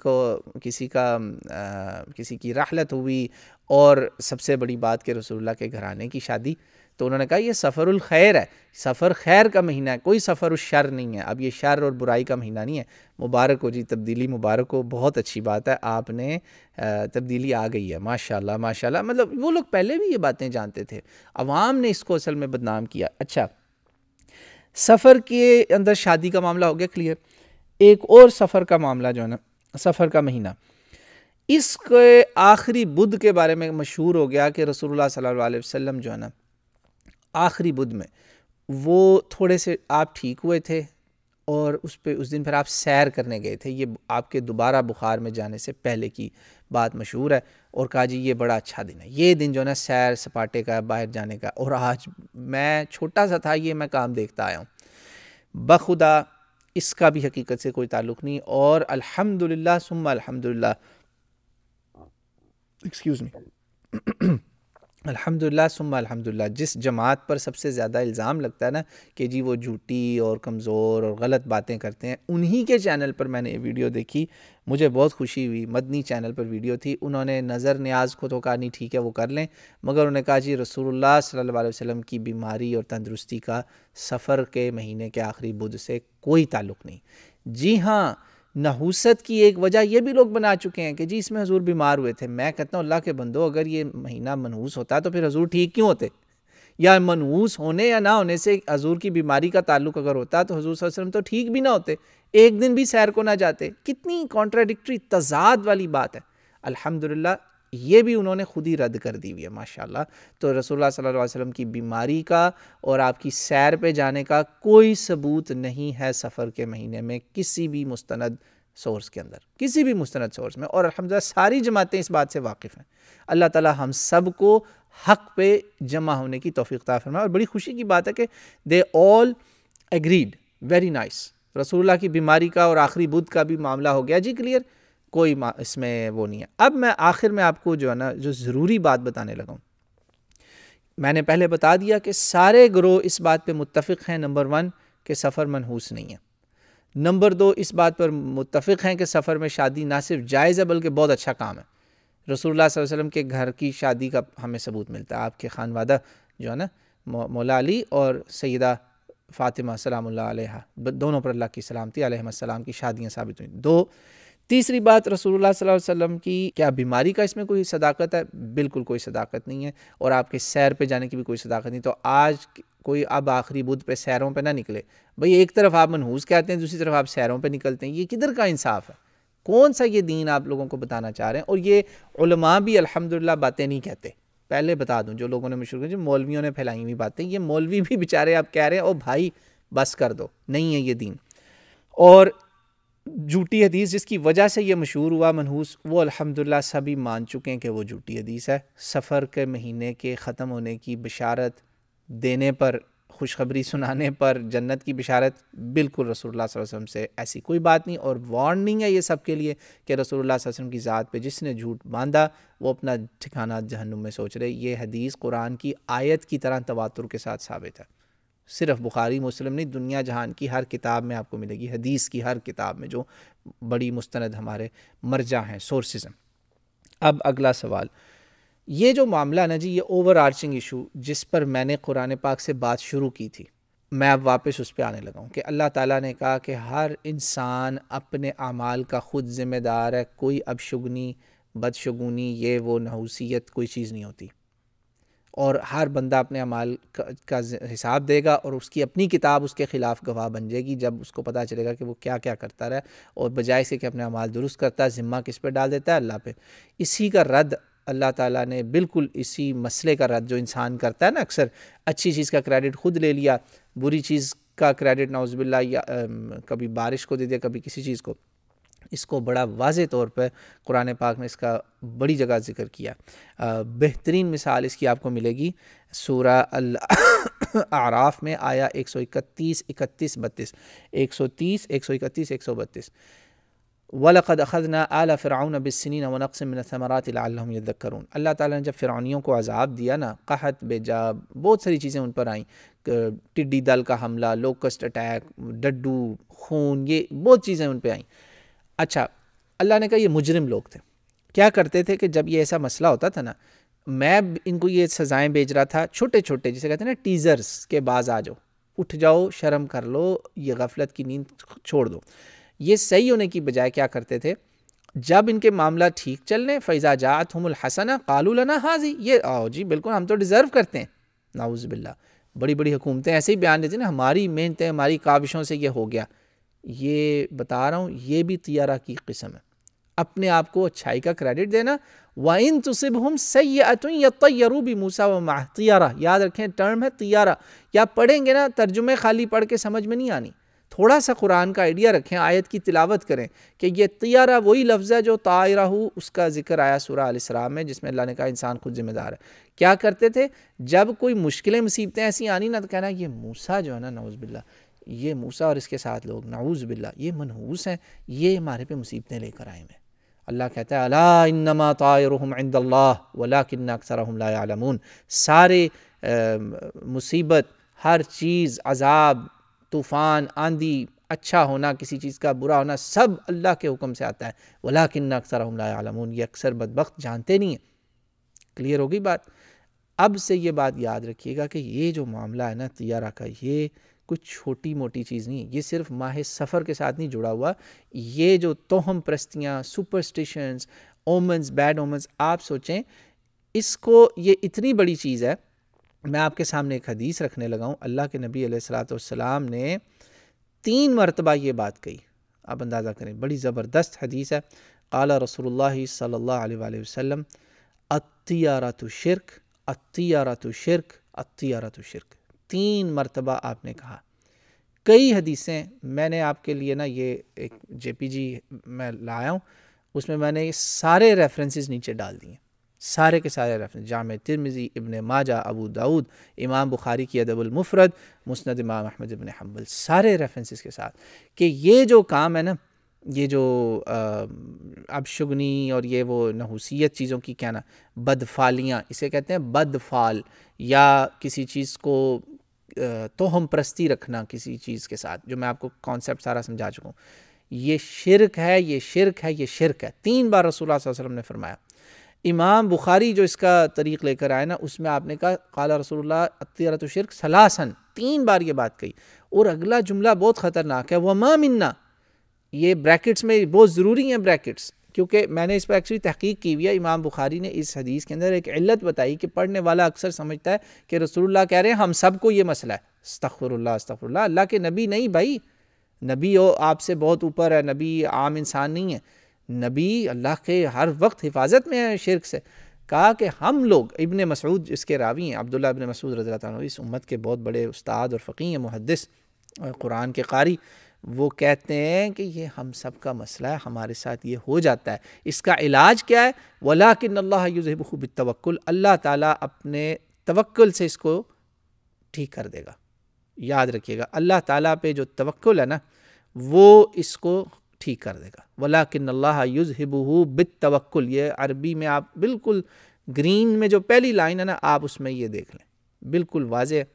کی رحلت ہوئی، اور سب سے بڑی بات کہ رسول اللہ کے گھرانے کی شادی. تو انہوں نے کہا یہ سفر الخیر ہے، سفر خیر کا مہینہ ہے، کوئی سفر الشر نہیں ہے۔ اب یہ شر اور برائی کا مہینہ نہیں ہے۔ مبارک ہو جی، تبدیلی مبارک ہو، بہت اچھی بات ہے، آپ نے تبدیلی آ گئی ہے، ماشاءاللہ ماشاءاللہ۔ مطلب وہ لوگ پہلے بھی یہ باتیں جانتے تھے، عوام نے اس کو اصل میں بدنام کیا۔ اچھا، سفر کے اندر شادی کا معاملہ ہو گیا کلیئر۔ ایک اور سفر کا معاملہ جو ہے نا، سفر کا مہینہ، اس کے آخری بدھ کے بارے میں مشہور ہو گیا کہ رسول اللہ صلی اللہ علیہ وسلم جو ہے نا آخری بدھ میں وہ تھوڑے سے آپ ٹھیک ہوئے تھے، اور اس دن پھر آپ سیر کرنے گئے تھے، یہ آپ کے دوبارہ بخار میں جانے سے پہلے کی بات مشہور ہے، اور کہا جی یہ بڑا اچھا دن ہے، یہ دن جو ہے نا سیر سپاٹے کا، باہر جانے کا۔ اور آج میں چھوٹا سا تھا، یہ میں کام دیکھتا آیا ہوں، بخدا اس کا بھی حقیقت سے کوئی تعلق نہیں۔ اور الحمدللہ ثم الحمدللہ، ایکسکیوز می، الحمدللہ ثم الحمدللہ، جس جماعت پر سب سے زیادہ الزام لگتا ہے نا کہ جی وہ جھوٹی اور کمزور اور غلط باتیں کرتے ہیں، انہی کے چینل پر میں نے یہ ویڈیو دیکھی، مجھے بہت خوشی ہوئی۔ مدنی چینل پر ویڈیو تھی، انہوں نے نظر نیاز کو تو کہا نہیں ٹھیک ہے وہ کر لیں، مگر انہوں نے کہا جی رسول اللہ صلی اللہ علیہ وسلم کی بیماری اور تندرستی کا سفر کے مہینے کے آخری بدھ سے کوئی تعلق نہیں۔ جی ہاں، نحوست کی ایک وجہ یہ بھی لوگ بنا چکے ہیں کہ جی اس میں حضور بیمار ہوئے تھے۔ میں کہتا ہوں اللہ کے بندو، اگر یہ مہینہ منحوس ہوتا تو پھر حضور ٹھیک کیوں ہوتے؟ یا منحوس ہونے یا نہ ہونے سے حضور کی بیماری کا تعلق اگر ہوتا تو حضور صلی اللہ علیہ وسلم تو ٹھیک بھی نہ ہوتے، ایک دن بھی سیر کو نہ جاتے۔ کتنی کانٹراڈکٹری، تضاد والی بات ہے۔ الحمدللہ یہ بھی انہوں نے خود ہی رد کر دی ہوئی ہے، ماشاءاللہ۔ تو رسول اللہ صلی اللہ علیہ وسلم کی بیماری کا اور آپ کی سیر پہ جانے کا کوئی ثبوت نہیں ہے سفر کے مہینے میں کسی بھی مستند سورس کے اندر، کسی بھی مستند سورس میں، اور الحمدللہ ساری جماعتیں اس بات سے واقف ہیں۔ اللہ تعالی ہم سب کو حق پہ جمع ہونے کی توفیق عطا فرمائے۔ اور بڑی خوشی کی بات ہے کہ دے آل ایگریڈ، ویری نائس۔ رسول اللہ کی بیماری کا اور آخری بدھ کا بھی معاملہ ہو گیا جی کلیئر، کوئی اس میں وہ نہیں ہے۔ اب میں آخر میں آپ کو جو ہے نا جو ضروری بات بتانے لگا ہوں، میں نے پہلے بتا دیا کہ سارے گروہ اس بات پہ متفق ہیں، نمبر 1 کہ سفر منحوس نہیں ہے، نمبر 2 اس بات پر متفق ہیں کہ سفر میں شادی نہ صرف جائز ہے بلکہ بہت اچھا کام ہے۔ رسول اللہ صلی اللہ علیہ وسلم کے گھر کی شادی کا ہمیں ثبوت ملتا ہے، آپ کے خانوادہ جو ہے نا مولا علی اور سیدہ فاطمہ سلام اللہ علیہ، دونوں پر اللہ کی سلامتی، علیہ السلام کی شادیاں ثابت ہوئیں۔ 2، تیسری بات، رسول اللہ صلی اللہ علیہ وسلم کی کیا بیماری کا اس میں کوئی صداقت ہے؟ بالکل کوئی صداقت نہیں ہے، اور آپ کے سیر پہ جانے کی بھی کوئی صداقت نہیں۔ تو آج کوئی اب آخری بدھ پہ سیروں پہ نہ نکلے بھئی، ایک طرف آپ منحوس کہتے ہیں، دوسری طرف آپ سیروں پہ نکلتے ہیں، یہ کدھر کا انصاف ہے؟ کون سا یہ دین آپ لوگوں کو بتانا چاہ رہے ہیں؟ اور یہ علماء بھی الحمدللہ باتیں نہیں کہتے، پہلے بتا دوں، جو لوگوں نے مشہور کیا جو مولویوں نے پھیلائی ہوئی باتیں، یہ مولوی بھی بیچارے آپ کہہ رہے ہیں او بھائی بس کر دو، نہیں ہے یہ دین۔ اور جھوٹی حدیث جس کی وجہ سے یہ مشہور ہوا منحوس، وہ الحمدللہ سبھی مان چکے ہیں کہ وہ جھوٹی حدیث ہے۔ سفر کے مہینے کے ختم ہونے کی بشارت دینے پر، خوشخبری سنانے پر، جنت کی بشارت، بالکل رسول اللہ صلی اللہ علیہ وسلم سے ایسی کوئی بات نہیں، اور وارننگ ہے یہ سب کے لیے کہ رسول اللہ صلی اللہ علیہ وسلم کی ذات پہ جس نے جھوٹ باندھا وہ اپنا ٹھکانہ جہنم میں سوچ رہے۔ یہ حدیث قرآن کی آیت کی طرح تواتر کے ساتھ ثابت ہے، صرف بخاری مسلم نہیں، دنیا جہان کی ہر کتاب میں آپ کو ملے گی، حدیث کی ہر کتاب میں جو بڑی مستند ہمارے مرجع ہیں، سورسز ہیں۔ اب اگلا سوال، یہ جو معاملہ نا جی، یہ اوور آرچنگ ایشو جس پر میں نے قرآن پاک سے بات شروع کی تھی، میں اب واپس اس پہ آنے لگا ہوں کہ اللہ تعالیٰ نے کہا کہ ہر انسان اپنے اعمال کا خود ذمہ دار ہے، کوئی ابشگنی، بدشگونی، یہ وہ نحوسیت کوئی چیز نہیں ہوتی، اور ہر بندہ اپنے اعمال کا حساب دے گا، اور اس کی اپنی کتاب اس کے خلاف گواہ بن جائے گی جب اس کو پتہ چلے گا کہ وہ کیا کیا کرتا رہا، اور بجائے سے کہ اپنے اعمال درست کرتا ہے، ذمہ کس پہ ڈال دیتا ہے؟ اللہ پہ۔ اسی کا رد اللہ تعالیٰ نے، بالکل اسی مسئلے کا رد جو انسان کرتا ہے نا، اکثر اچھی چیز کا کریڈٹ خود لے لیا، بری چیز کا کریڈٹ نعوذ باللہ یا کبھی بارش کو دے دیا، کبھی کسی چیز کو، اس کو بڑا واضح طور پہ قرآن پاک نے اس کا بڑی جگہ ذکر کیا۔ بہترین مثال اس کی آپ کو ملے گی سورہ الاعراف میں، آیا 131، 31، 32، 130، 131، 132۔ وَلَقَدْ أَخَذْنَا آلَ فِرْعَوْنَ بِالسِّنِينَ وَنَقْصٍ مِّنَ الثَّمَرَاتِ لَعَلَّهُمْ يَذَّكَّرُونَ۔ اللہ تعالیٰ نے جب فرعونیوں کو عذاب دیا نا، قحط، بیجا، بہت ساری چیزیں ان پر آئیں، ٹڈی دل کا حملہ، لوکسٹ اٹیک، ڈڈو، خون، یہ بہت چیزیں ان پہ آئیں۔ اچھا، اللہ نے کہا یہ مجرم لوگ تھے، کیا کرتے تھے کہ جب یہ ایسا مسئلہ ہوتا تھا نا، میں ان کو یہ سزائیں بھیج رہا تھا چھوٹے چھوٹے، جسے کہتے ہیں نا ٹیزرز کے بعض آ جاؤ، اٹھ جاؤ، شرم کر لو، یہ غفلت کی نیند چھوڑ دو. یہ صحیح ہونے کی بجائے کیا کرتے تھے، جب ان کے معاملہ ٹھیک چلنے فَإِذَا جَاءَتْهُمُ الْحَسَنَةُ قَالُوا لَنَا هَٰذِهِ، یہ آؤ جی بالکل ہم تو ڈیزرو کرتے ہیں. نعوذ باللہ، بڑی بڑی حکومتیں ایسے ہی بیان دیتی ہیں نا، ہماری محنتیں ہماری کاوشوں سے یہ ہو گیا. یہ بتا رہا ہوں یہ بھی طیارہ کی قسم ہے، اپنے آپ کو اچھائی کا کریڈٹ دینا. وَإِن تُصِبْهُمْ سَيِّئَةٌ يَطَّيَّرُوا بِمُوسَىٰ وَمَعَهُ طیارہ، یاد رکھیں ٹرم ہے طیارہ. یا پڑھیں گے نا ترجمے خالی پڑھ کے سمجھ میں نہیں آنی، تھوڑا سا قرآن کا آئیڈیا رکھیں، آیت کی تلاوت کریں کہ یہ طیارہ وہی لفظ ہے جو طائرہ اس کا ذکر آیا سورہ الاسراء میں، جس میں اللہ نے کہا انسان خود ذمہ دار ہے. کیا کرتے تھے جب کوئی مشکلیں مصیبتیں ایسی آنی نا، تو کہنا یہ موسیٰ جو ہے نا، نعوذ باللہ، یہ موسیٰ اور اس کے ساتھ لوگ نعوذ باللہ یہ منحوس ہیں، یہ ہمارے پہ مصیبتیں لے کر آئے ہیں. اللہ کہتا ہے الا انما طائرهم عند اللہ ولکن اکثرهم لا يعلمون. سارے مصیبت، ہر چیز، عذاب، طوفان، آندھی، اچھا ہونا، کسی چیز کا برا ہونا، سب اللہ کے حکم سے آتا ہے. ولکن اکثرهم لا يعلمون، یہ اکثر بدبخت جانتے نہیں ہیں. کلیئر ہوگی بات؟ اب سے یہ بات یاد رکھیے گا کہ یہ جو معاملہ ہے نا طیارہ کا، یہ کچھ چھوٹی موٹی چیز نہیں، یہ صرف ماہ سفر کے ساتھ نہیں جڑا ہوا. یہ جو توہم پرستیاں، سپرسٹیشنز، اومنز، بیڈ اومنز، آپ سوچیں اس کو، یہ اتنی بڑی چیز ہے. میں آپ کے سامنے ایک حدیث رکھنے لگا ہوں. اللہ کے نبی علیہ الصلوۃ والسلام نے 3 مرتبہ یہ بات کہی. آپ اندازہ کریں، بڑی زبردست حدیث ہے. قال رسول اللہ صلی اللہ علیہ وآلہ وسلم الطیارۃ شرک، الطیارۃ شرک، الطیارۃ شرک. 3 مرتبہ آپ نے کہا. کئی حدیثیں میں نے آپ کے لیے نا یہ ایک جے پی جی میں لایا ہوں، اس میں نے سارے ریفرنسز نیچے ڈال دیے، سارے کے سارے ریفرنس، جامع ترمذی، ابن ماجہ، ابو داؤد، امام بخاری کی ادب المفرد، مسند امام احمد بن حنبل، سارے ریفرنسز کے ساتھ کہ یہ جو کام ہے نا، یہ جو ابشگنی اور یہ وہ نحوسیت چیزوں کی کہنا، بدفالیاں اسے کہتے ہیں، بدفال، یا کسی چیز کو توہم پرستی رکھنا کسی چیز کے ساتھ، جو میں آپ کو کانسیپٹ سارا سمجھا چکا ہوں. یہ شرک ہے، یہ شرک ہے، یہ شرک ہے. 3 بار رسول اللہ صلی اللہ علیہ وسلم نے فرمایا. امام بخاری جو اس کا طریق لے کر آئے نا، اس میں آپ نے کہا قال رسول اللہ الطیارۃ شرک ثلاثاً، 3 بار یہ بات کہی. اور اگلا جملہ بہت خطرناک ہے، وما منا. یہ بریکٹس میں بہت ضروری ہیں بریکٹس، کیونکہ میں نے اس پر ایکچولی تحقیق کی ہوئی ہے. امام بخاری نے اس حدیث کے اندر ایک علت بتائی کہ پڑھنے والا اکثر سمجھتا ہے کہ رسول اللہ کہہ رہے ہیں ہم سب کو یہ مسئلہ ہے. استغفر اللہ، استغفر اللہ. اللہ کے نبی نہیں بھائی، نبی ہو آپ سے بہت اوپر ہے، نبی عام انسان نہیں ہے. نبی اللہ کے ہر وقت حفاظت میں ہے شرک سے. کہا کہ ہم لوگ، ابن مسعود اس کے راوی ہیں، عبداللہ ابن مسعود رضی اللہ عنہ، اس امت کے بہت بڑے استاد اور فقیہ ہیں، محدث، قرآن کے قاری. وہ کہتے ہیں کہ یہ ہم سب کا مسئلہ ہے، ہمارے ساتھ یہ ہو جاتا ہے. اس کا علاج کیا ہے؟ وَلَٰكِنَّ اللَّهَ يُذْهِبُهُ بِالتَّوَكُّلِ. اللہ تعالیٰ اپنے توکل سے اس کو ٹھیک کر دے گا. یاد رکھیے گا، اللہ تعالیٰ پہ جو توکل ہے نا، وہ اس کو ٹھیک کر دے گا. وَلَٰكِنَّ اللَّهَ يُذْهِبُهُ بِالتَّوَكُّلِ. یہ عربی میں آپ بالکل گرین میں جو پہلی لائن ہے نا، آپ اس میں یہ دیکھ لیں، بالکل واضح ہے.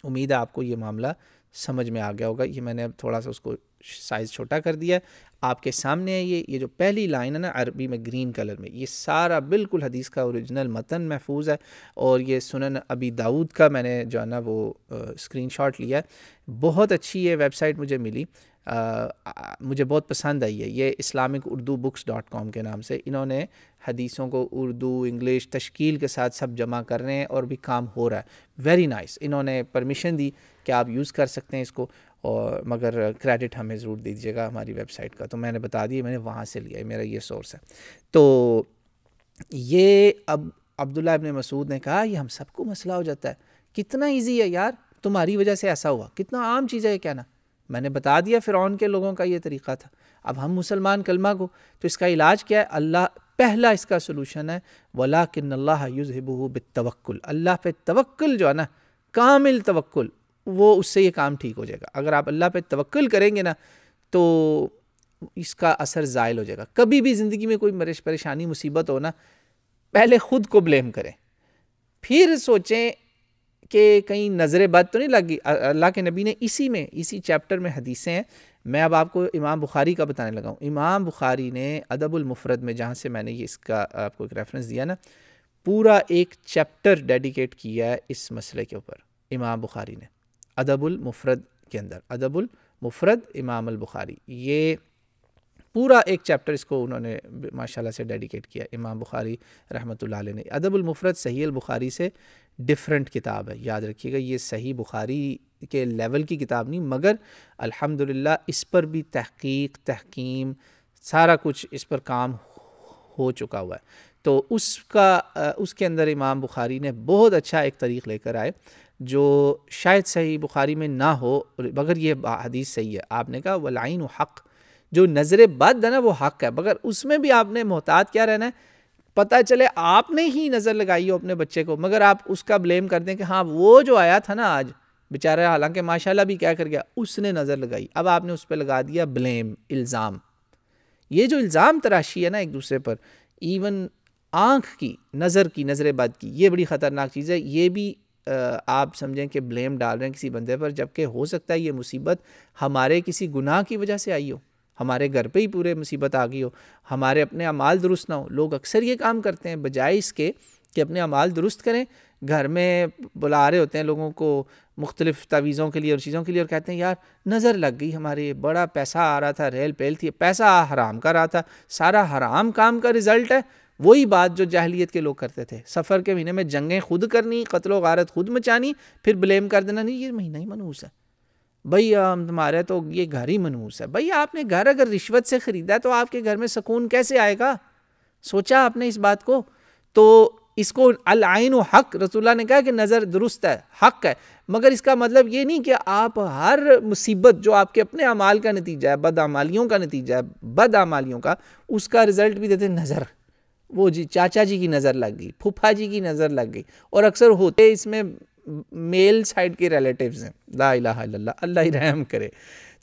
امید ہے آپ کو یہ معاملہ سمجھ میں آ گیا ہوگا. یہ میں نے اب تھوڑا سا اس کو سائز چھوٹا کر دیا ہے، آپ کے سامنے ہے. یہ جو پہلی لائن ہے نا عربی میں گرین کلر میں، یہ سارا بالکل حدیث کا اوریجنل متن محفوظ ہے. اور یہ سنن ابی داؤد کا میں نے جو ہے نا وہ اسکرین شاٹ لیا ہے. بہت اچھی یہ ویب سائٹ مجھے ملی، مجھے بہت پسند آئی ہے. یہ islamicurdubooks.com کے نام سے انہوں نے حدیثوں کو اردو، انگلش، تشکیل کے ساتھ سب جمع کر رہے ہیں، اور بھی کام ہو رہا ہے. Very nice. انہوں نے پرمیشن دی کہ آپ یوز کر سکتے ہیں اس کو، اور مگر کریڈٹ ہمیں ضرور دے دیجیے گا ہماری ویب سائٹ کا. تو میں نے بتا دیا، میں نے وہاں سے لیا ہے، میرا یہ سورس ہے. تو یہ اب عبداللہ ابن مسعود نے کہا یہ ہم سب کو مسئلہ ہو جاتا ہے. کتنا ایزی ہے یار، تمہاری وجہ سے ایسا ہوا، کتنا عام چیز ہے یہ کہنا. میں نے بتا دیا فرعون کے لوگوں کا یہ طریقہ تھا. اب ہم مسلمان کلمہ کو، تو اس کا علاج کیا ہے؟ اللہ پہلا اس کا سلوشن ہے وَلَٰكِنَّ اللَّهَ يُذْهِبُهُ بِالتَّوَكُّلِ. اللہ پہ توکل جو ہے نا، کامل توکل، وہ اس سے یہ کام ٹھیک ہو جائے گا. اگر آپ اللہ پہ توکل کریں گے نا، تو اس کا اثر زائل ہو جائے گا. کبھی بھی زندگی میں کوئی پریشانی، مصیبت ہو نا، پہلے خود کو بلیم کریں، پھر سوچیں کہ کہیں نظر بد تو نہیں لگی. اللہ کے نبی نے اسی چیپٹر میں حدیثیں ہیں. میں اب آپ کو امام بخاری کا بتانے لگا ہوں. امام بخاری نے ادب المفرد میں، جہاں سے میں نے یہ اس کا آپ کو ایک ریفرنس دیا نا، پورا ایک چیپٹر ڈیڈیکیٹ کیا ہے اس مسئلے کے اوپر امام بخاری نے، ادب المفرد کے اندر، ادب المفرد امام البخاری، یہ پورا ایک چیپٹر اس کو انہوں نے ماشاءاللہ سے ڈیڈیکیٹ کیا امام بخاری رحمۃ اللہ علیہ نے۔ ادب المفرد صحیح البخاری سے ڈیفرنٹ کتاب ہے، یاد رکھیے گا، یہ صحیح بخاری کے لیول کی کتاب نہیں، مگر الحمدللہ اس پر بھی تحقیق، تحکیم، سارا کچھ اس پر کام ہو چکا ہوا ہے۔ تو اس کے اندر امام بخاری نے بہت اچھا ایک طریق لے کر آئے جو شاید صحیح بخاری میں نہ ہو، مگر یہ حدیث صحیح ہے۔ آپ نے کہا والعین حق، جو نظر بد ہے نا وہ حق ہے، مگر اس میں بھی آپ نے محتاط کیا رہنا ہے، پتہ چلے آپ نے ہی نظر لگائی ہو اپنے بچے کو، مگر آپ اس کا بلیم کر دیں کہ ہاں وہ جو آیا تھا نا آج بیچارہ، حالانکہ ماشاءاللہ بھی کیا کر گیا، اس نے نظر لگائی، اب آپ نے اس پہ لگا دیا بلیم، الزام۔ یہ جو الزام تراشی ہے نا ایک دوسرے پر، ایون آنکھ کی، نظر کی، نظر بد کی، یہ بڑی خطرناک چیز ہے۔ یہ بھی آپ سمجھیں کہ بلیم ڈال رہے ہیں کسی بندے پر، جبکہ ہو سکتا ہے یہ مصیبت ہمارے کسی گناہ کی وجہ سے آئی ہو، ہمارے گھر پہ ہی پورے مصیبت آ گئی ہو، ہمارے اپنے اعمال درست نہ ہو۔ لوگ اکثر یہ کام کرتے ہیں، بجائے اس کے کہ اپنے اعمال درست کریں، گھر میں بلا رہے ہوتے ہیں لوگوں کو مختلف تعویذوں کے لیے اور چیزوں کے لیے، اور کہتے ہیں یار نظر لگ گئی ہمارے، بڑا پیسہ آ رہا تھا، ریل پیل تھی، پیسہ حرام کا رہا تھا، سارا حرام کام کا رزلٹ ہے۔ وہی بات جو جاہلیت کے لوگ کرتے تھے، سفر کے مہینے میں جنگیں خود کرنی، قتل و غارت خود مچانی، پھر بلیم کر دینا نہیں یہ مہینہ ہی منحوس ہے، بھئی تمہارے تو یہ گھر ہی منحوس ہے۔ بھئی آپ نے گھر اگر رشوت سے خریدا تو آپ کے گھر میں سکون کیسے آئے گا؟ سوچا آپ نے اس بات کو؟ تو اس کو العین حق، رسول اللہ نے کہا کہ نظر درست ہے، حق ہے، مگر اس کا مطلب یہ نہیں کہ آپ ہر مصیبت جو آپ کے اپنے اعمال کا نتیجہ ہے، بد اعمالیوں کا نتیجہ ہے، بد اعمالیوں کا، اس کا رزلٹ بھی دیتے نظر، وہ جی چاچا جی کی نظر لگ گئی، پھپھا جی کی نظر لگ گئی، اور اکثر ہوتے اس میں میل سائڈ کے ریلیٹیوز ہیں، لا الہ الا اللہ، اللہ ہی رحم کرے۔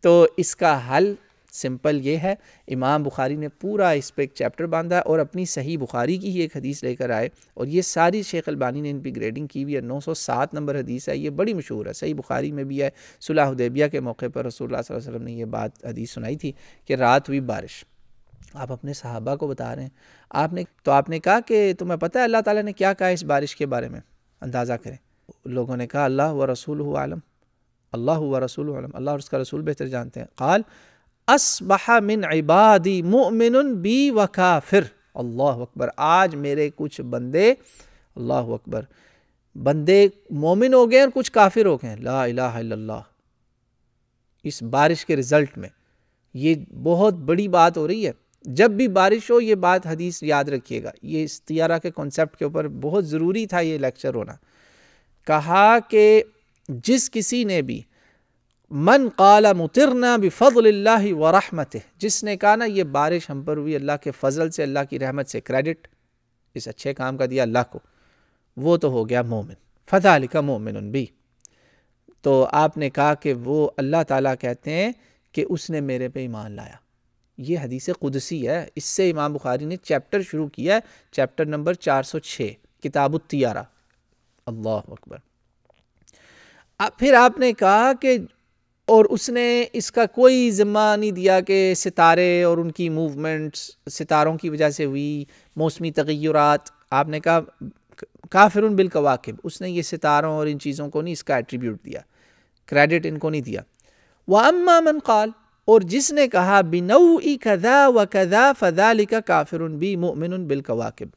تو اس کا حل سمپل یہ ہے، امام بخاری نے پورا اس پہ ایک چیپٹر باندھا اور اپنی صحیح بخاری کی ہی ایک حدیث لے کر آئے، اور یہ ساری شیخ البانی نے ان پہ گریڈنگ کی ہوئی ہے، 907 نمبر حدیث ہے، یہ بڑی مشہور ہے، صحیح بخاری میں بھی ہے۔ صلح حدیبیہ کے موقع پر رسول اللہ صلی اللہ علیہ وسلم نے یہ بات حدیث سنائی تھی کہ رات ہوئی بارش، آپ اپنے صحابہ کو بتا رہے ہیں، آپ نے کہا کہ تمہیں پتہ ہے اللہ تعالیٰ نے کیا کہا اس بارش کے بارے میں، اندازہ کریں۔ لوگوں نے کہا اللہ و رسولہ عالم، اللہ و رسولہ عالم، اللہ اور اس کا رسول بہتر جانتے ہیں۔ قال اصبح من عبادی مؤمن بی و کافر، اللہ اکبر، آج میرے کچھ بندے، اللہ اکبر، بندے مومن ہو گئے اور کچھ کافر ہو گئے، لا الہ الا اللہ۔ اس بارش کے رزلٹ میں یہ بہت بڑی بات ہو رہی ہے۔ جب بھی بارش ہو یہ بات حدیث یاد رکھیے گا، یہ استیارہ کے کنسیپٹ کے اوپر بہت ضروری تھا یہ لیکچر ہونا۔ کہا کہ جس کسی نے بھی من قال مطرنا بفضل اللہ ورحمتہ، جس نے کہا نا یہ بارش ہم پر ہوئی اللہ کے فضل سے، اللہ کی رحمت سے، کریڈٹ اس اچھے کام کا دیا اللہ کو، وہ تو ہو گیا مومن، فذلک مومن بھی۔ تو آپ نے کہا کہ وہ اللہ تعالیٰ کہتے ہیں کہ اس نے میرے پہ ایمان لایا، یہ حدیث قدسی ہے، اس سے امام بخاری نے چیپٹر شروع کیا ہے، چیپٹر نمبر 406 کتاب الطیارہ، اللہ اکبر۔ پھر آپ نے کہا کہ اور اس نے اس کا کوئی ذمہ نہیں دیا کہ ستارے اور ان کی موومنٹس ستاروں کی وجہ سے ہوئی، موسمی تغیرات، آپ نے کہا کافر بالکواکب، اس نے یہ ستاروں اور ان چیزوں کو نہیں اس کا ایٹریبیوٹ دیا، کریڈٹ ان کو نہیں دیا۔ وَأَمَّا مَنْ قَالَ، اور جس نے کہا بِنَوْءِ كَذَا وَكَذَا فَذَلِكَ كَافِرٌ بِي مُؤْمِنٌ بِالْكَوَاكِبِ،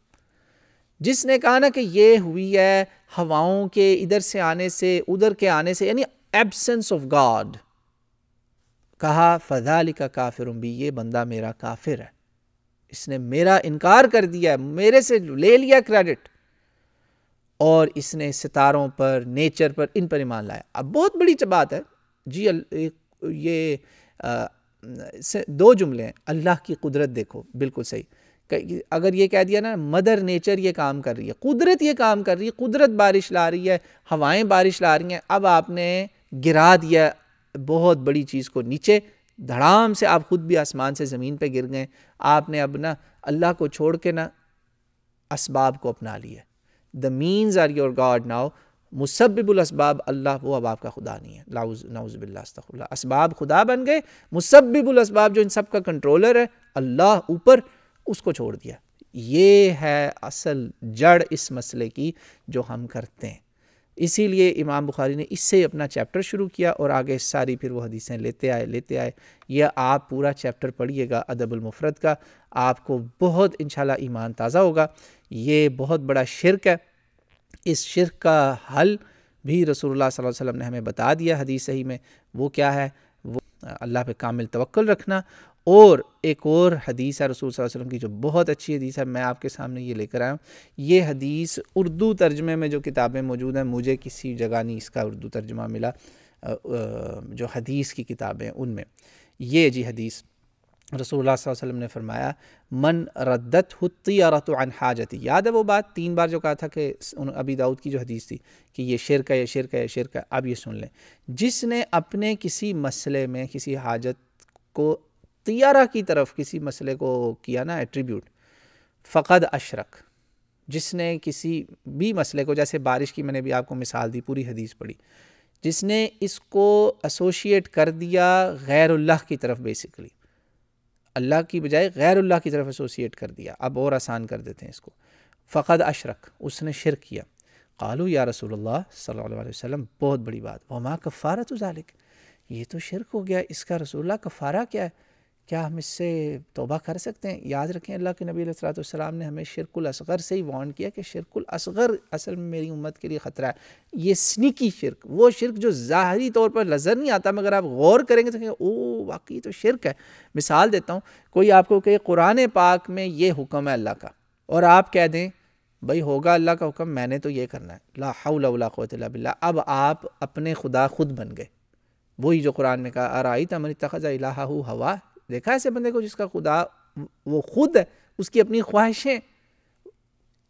جس نے کہا نا کہ یہ ہوئی ہے ہواؤں کے ادھر سے آنے سے ادھر کے آنے سے، یعنی ایبسنس آف گاڈ، کہا فَذَلِكَ كَافِرٌ بِي، یہ بندہ میرا کافر ہے، اس نے میرا انکار کر دیا ہے، میرے سے لے لیا کریڈٹ، اور اس نے ستاروں پر، نیچر پر، ان پر ایمان لایا۔ اب بہت بڑی بات ہے جی، یہ دو جملے ہیں، اللہ کی قدرت دیکھو، بالکل صحیح، اگر یہ کہہ دیا نا مدر نیچر یہ کام کر رہی ہے، قدرت یہ کام کر رہی ہے، قدرت بارش لا رہی ہے، ہوائیں بارش لا رہی ہیں، اب آپ نے گرا دیا بہت بڑی چیز کو نیچے، دھڑام سے آپ خود بھی آسمان سے زمین پہ گر گئے، آپ نے اب نا اللہ کو چھوڑ کے نا اسباب کو اپنا لیا۔ The means are your God now، مسبب الاسباب اللہ، وہ اب آپ کا خدا نہیں ہے، نعوذ باللہ استغفر اللہ، اسباب خدا بن گئے، مسبب الاسباب جو ان سب کا کنٹرولر ہے اللہ اوپر، اس کو چھوڑ دیا۔ یہ ہے اصل جڑ اس مسئلے کی جو ہم کرتے ہیں. اسی لیے امام بخاری نے اس سے اپنا چیپٹر شروع کیا اور آگے ساری پھر وہ حدیثیں لیتے آئے. یہ آپ پورا چیپٹر پڑھیے گا ادب المفرد کا، آپ کو بہت انشاءاللہ ایمان تازہ ہوگا. یہ بہت بڑا شرک ہے. اس شرک کا حل بھی رسول اللہ صلی اللہ علیہ وسلم نے ہمیں بتا دیا حدیث صحیح میں. وہ کیا ہے؟ وہ اللہ پہ کامل توکل رکھنا. اور ایک اور حدیث ہے رسول صلی اللہ علیہ وسلم کی جو بہت اچھی حدیث ہے، میں آپ کے سامنے یہ لے کر آیا ہوں. یہ حدیث اردو ترجمے میں جو کتابیں موجود ہیں، مجھے کسی جگہ نہیں اس کا اردو ترجمہ ملا، جو حدیث کی کتابیں ان میں یہ جی حدیث رسول اللہ صلی اللہ علیہ وسلم نے فرمایا من ردت الطیرۃ عن حاجتی. یاد ہے وہ بات 3 بار جو کہا تھا کہ ابی داؤد کی جو حدیث تھی کہ یہ شرک ہے، یہ شرک ہے، یہ شرک ہے. اب یہ سن لیں، جس نے اپنے کسی مسئلے میں کسی حاجت کو طیارہ کی طرف کسی مسئلے کو کیا نا ایٹریبیوٹ، فقد اشرک. جس نے کسی بھی مسئلے کو، جیسے بارش کی میں نے بھی آپ کو مثال دی، پوری حدیث پڑھی، جس نے اس کو ایسوشیٹ کر دیا غیر اللہ کی طرف، بیسیکلی اللہ کی بجائے غیر اللہ کی طرف ایسوسیٹ کر دیا. اب اور آسان کر دیتے ہیں اس کو، فقد اشرک، اس نے شرک کیا. قالو یا رسول اللہ صلی اللہ علیہ وسلم، بہت بڑی بات، وما کفارۃ ذالک، یہ تو شرک ہو گیا، اس کا رسول اللہ کفارہ کیا ہے؟ کیا ہم اس سے توبہ کر سکتے ہیں؟ یاد رکھیں اللہ کے نبی علیہ الصلوۃ والسلام نے ہمیں شرک الاصغر سے ہی وارن کیا کہ شرک الاصغر اصل میں میری امت کے لیے خطرہ ہے. یہ سنیکی شرک، وہ شرک جو ظاہری طور پر نظر نہیں آتا مگر آپ غور کریں گے تو کہیں او واقعی تو شرک ہے. مثال دیتا ہوں، کوئی آپ کو کہ قرآن پاک میں یہ حکم ہے اللہ کا، اور آپ کہہ دیں بھائی ہوگا اللہ کا حکم، میں نے تو یہ کرنا ہے، لا حول ولا قوت الا باللہ. اب آپ اپنے خدا خود بن گئے. وہی جو قرآن نے کہا ارائیت من اتخذ الہہ ہوا، دیکھا ایسے بندے کو جس کا خدا وہ خود ہے، اس کی اپنی خواہشیں.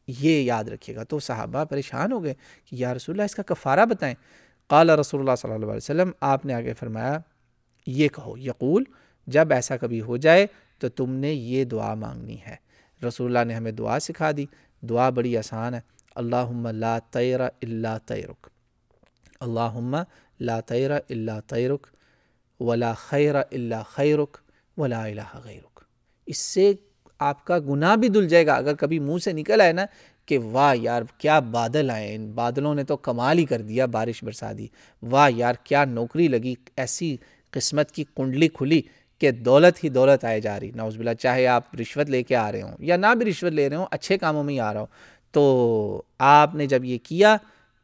یہ یاد رکھیے گا. تو صحابہ پریشان ہو گئے کہ یا رسول اللہ اس کا کفارہ بتائیں. قال رسول اللہ صلی اللہ علیہ وسلم، آپ نے آگے فرمایا یہ کہو، یقول، جب ایسا کبھی ہو جائے تو تم نے یہ دعا مانگنی ہے. رسول اللہ نے ہمیں دعا سکھا دی. دعا بڑی آسان ہے، اللہم لا طیر الا طیرک، اللہم لا طیر الا طیرک ولا خیر الا خیرک ولا الہ غیرک. اس سے آپ کا گناہ بھی دھل جائے گا. اگر کبھی منہ سے نکل آئے نا کہ واہ یار کیا بادل آئے، ان بادلوں نے تو کمال ہی کر دیا، بارش برسا دی، واہ یار کیا نوکری لگی، ایسی قسمت کی کنڈلی کھلی کہ دولت ہی دولت آئے جا رہی، نعوذ باللہ، چاہے آپ رشوت لے کے آ رہے ہوں یا نہ بھی رشوت لے رہے ہوں، اچھے کاموں میں ہی آ رہا ہو، تو آپ نے جب یہ کیا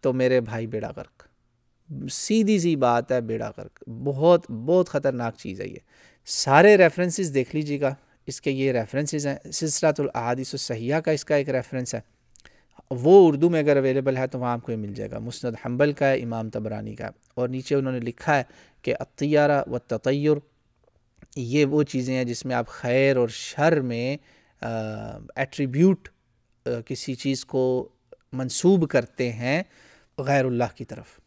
تو میرے بھائی بیڑا غرق. سیدھی سی بات ہے، بیڑا غرق. بہت بہت خطرناک چیز ہے یہ. سارے ریفرنسز دیکھ لیجیے گا، اس کے یہ ریفرنسز ہیں. سلسلۃ الاحادیث الصحیحہ کا اس کا ایک ریفرنس ہے، وہ اردو میں اگر اویلیبل ہے تو وہاں آپ کو مل جائے گا. مسند حنبل کا ہے، امام طبرانی کا ہے، اور نیچے انہوں نے لکھا ہے کہ الطیارہ والتطیر یہ وہ چیزیں ہیں جس میں آپ خیر اور شر میں ایٹریبیوٹ کسی چیز کو منسوب کرتے ہیں غیر اللہ کی طرف.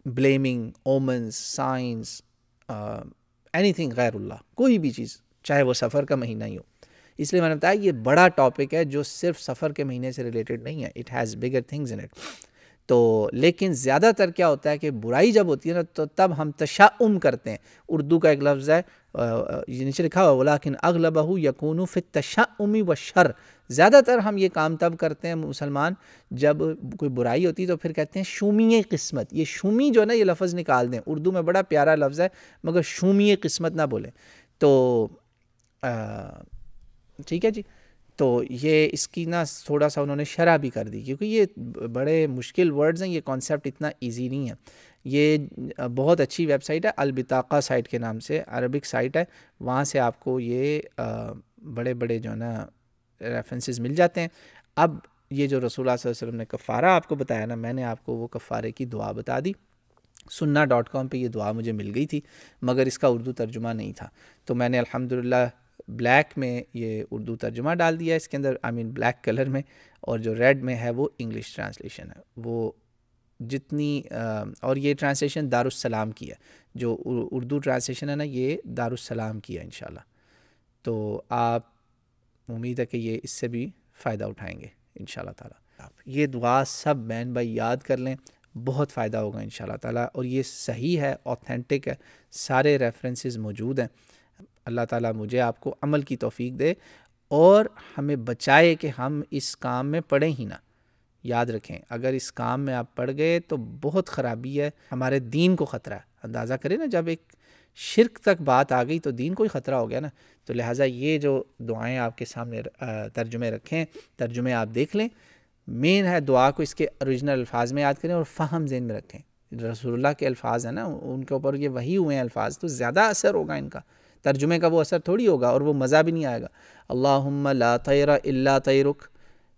بلیمنگ، اومنز، سائنس، اینی تھنگ غیر اللہ، کوئی بھی چیز، چاہے وہ سفر کا مہینہ ہی ہو. اس لیے میں نے بتایا یہ بڑا ٹاپک ہے جو صرف سفر کے مہینے سے ریلیٹڈ نہیں ہے. It has bigger things in it. تو لیکن زیادہ تر کیا ہوتا ہے کہ برائی جب ہوتی ہے نا تو تب ہم تشاؤم کرتے ہیں. اردو کا ایک لفظ ہے، یہ نیچے لکھا ہوا ولیکن اغلبہ یکون فی التشاؤم والشر. زیادہ تر ہم یہ کام تب کرتے ہیں مسلمان جب کوئی برائی ہوتی ہے تو پھر کہتے ہیں شومی قسمت. یہ شومی جو ہے نا یہ لفظ نکال دیں، اردو میں بڑا پیارا لفظ ہے مگر شومی قسمت نہ بولیں. تو ٹھیک ہے جی. تو یہ اس کی نا تھوڑا سا انہوں نے شرح بھی کر دی کیونکہ یہ بڑے مشکل ورڈز ہیں، یہ کانسیپٹ اتنا ایزی نہیں ہے. یہ بہت اچھی ویب سائٹ ہے، البطاقہ سائٹ کے نام سے، عربک سائٹ ہے، وہاں سے آپ کو یہ بڑے بڑے جو ہے نا ریفرنسز مل جاتے ہیں. اب یہ جو رسول اللہ صلی اللہ علیہ وسلم نے کفارہ آپ کو بتایا نا، میں نے آپ کو وہ کفارے کی دعا بتا دی. sunna.com پہ یہ دعا مجھے مل گئی تھی مگر اس کا اردو ترجمہ نہیں تھا، تو میں نے الحمدللہ بلیک میں یہ اردو ترجمہ ڈال دیا اس کے اندر، بلیک کلر میں، اور جو ریڈ میں ہے وہ انگلش ٹرانسلیشن ہے. وہ جتنی اور یہ ٹرانسلیشن دارالسلام کی ہے، جو اردو ٹرانسلیشن ہے نا یہ دارالسلام کی ہے انشاءاللہ. تو آپ امید ہے کہ یہ اس سے بھی فائدہ اٹھائیں گے انشاءاللہ تعالیٰ. یہ دعا سب بہن بھائی یاد کر لیں، بہت فائدہ ہوگا انشاءاللہ تعالیٰ. اور یہ صحیح ہے، اوتھینٹک ہے، سارے ریفرنسز موجود ہیں. اللہ تعالیٰ مجھے آپ کو عمل کی توفیق دے اور ہمیں بچائے کہ ہم اس کام میں پڑیں ہی نہ۔ یاد رکھیں اگر اس کام میں آپ پڑ گئے تو بہت خرابی ہے، ہمارے دین کو خطرہ ہے۔ اندازہ کریں نا، جب ایک شرک تک بات آ گئی تو دین کو ہی خطرہ ہو گیا نا۔ تو لہٰذا یہ جو دعائیں آپ کے سامنے ترجمے رکھیں، ترجمے آپ دیکھ لیں، مین ہے دعا کو اس کے اوریجنل الفاظ میں یاد کریں اور فہم ذہن میں رکھیں۔ رسول اللہ کے الفاظ ہیں نا، ان کے اوپر یہ وحی ہوئے ہیں الفاظ، تو زیادہ اثر ہوگا ان کا، ترجمے کا وہ اثر تھوڑی ہوگا اور وہ مزہ بھی نہیں آئے گا۔ اللہم لا طیر الا طیرک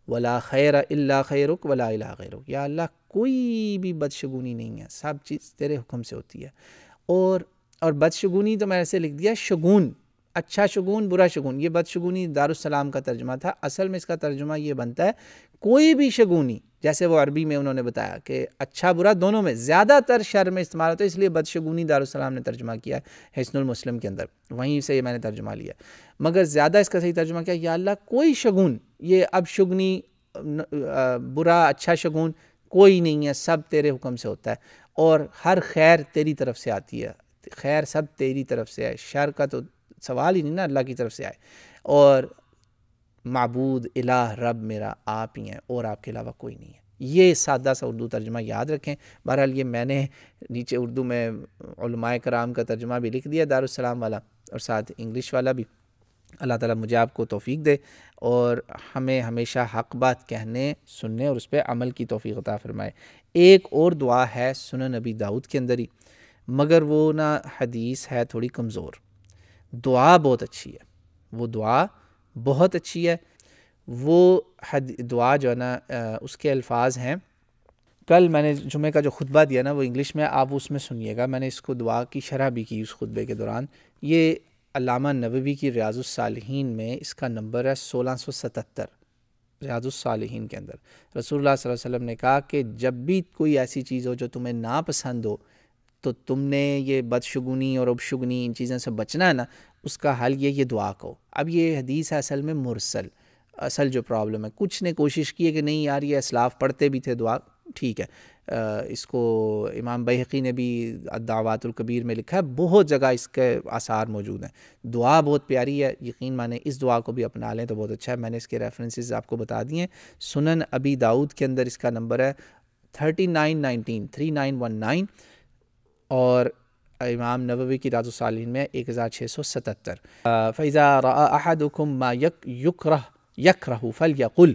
ولا خیر الا خیرک ولا الہ غیرک، یا اللہ کوئی بھی بدشگونی نہیں ہے، سب چیز تیرے حکم سے ہوتی ہے۔ اور بدشگونی تو میں ایسے لکھ دیا شگون، اچھا شگون برا شگون، یہ بدشگونی دارالسلام کا ترجمہ تھا، اصل میں اس کا ترجمہ یہ بنتا ہے کوئی بھی شگونی، جیسے وہ عربی میں انہوں نے بتایا کہ اچھا برا دونوں میں، زیادہ تر شر میں استعمال ہوتا ہے، اس لیے بدشگونی دارالسلام نے ترجمہ کیا ہے حصن المسلم کے اندر، وہیں سے یہ میں نے ترجمہ لیا، مگر زیادہ اس کا صحیح ترجمہ کیا، یا اللہ کوئی شگون، یہ اب شگنی برا اچھا شگون کوئی نہیں ہے، سب تیرے حکم سے ہوتا ہے، اور ہر خیر تیری طرف سے آتی ہے، خیر سب تیری طرف سے ہے، شر کا تو سوال ہی نہیں نا، اللہ کی طرف سے آئے، اور معبود الہ رب میرا آپ ہی ہیں اور آپ کے علاوہ کوئی نہیں ہے۔ یہ سادہ سا اردو ترجمہ یاد رکھیں۔ بہرحال یہ میں نے نیچے اردو میں علماء کرام کا ترجمہ بھی لکھ دیا دارالسلام والا، اور ساتھ انگلش والا بھی۔ اللہ تعالیٰ مجھے آپ کو توفیق دے اور ہمیں ہمیشہ حق بات کہنے، سننے اور اس پہ عمل کی توفیق عطا فرمائے۔ ایک اور دعا ہے سنن نبی داؤد کے اندر ہی، مگر وہ نا حدیث ہے تھوڑی کمزور، دعا بہت اچھی ہے، وہ دعا بہت اچھی ہے۔ وہ دعا جو ہے نا اس کے الفاظ ہیں، کل میں نے جمعہ کا جو خطبہ دیا نا وہ انگلش میں، آپ اس میں سنیے گا، میں نے اس کو دعا کی شرح بھی کی اس خطبے کے دوران۔ یہ علامہ نووی کی ریاض الصالحین میں اس کا نمبر ہے 1677، ریاض الصالحین کے اندر رسول اللہ صلی اللہ علیہ وسلم نے کہا کہ جب بھی کوئی ایسی چیز ہو جو تمہیں ناپسند ہو تو تم نے یہ بدشگونی اور ابشگنی ان چیزوں سے بچنا ہے نا، اس کا حل یہ دعا کو۔ اب یہ حدیث ہے اصل میں مرسل، اصل جو پرابلم ہے، کچھ نے کوشش کی ہے کہ نہیں یار یہ اسلاف پڑھتے بھی تھے دعا، ٹھیک ہے، اس کو امام بیہقی نے بھی الدعوات الکبیر میں لکھا ہے، بہت جگہ اس کے آثار موجود ہیں، دعا بہت پیاری ہے، یقین مانیں اس دعا کو بھی اپنا لیں تو بہت اچھا ہے۔ میں نے اس کے ریفرنسز آپ کو بتا دیے ہیں، سنن ابی داؤد کے اندر اس کا نمبر ہے 3919 اور امام نووی کی ریاض الصالحین میں 1677۔ فَإِذَا رَأَى أَحَدُكُم مَّا يَكْرَهُ فَلْيَقُلْ،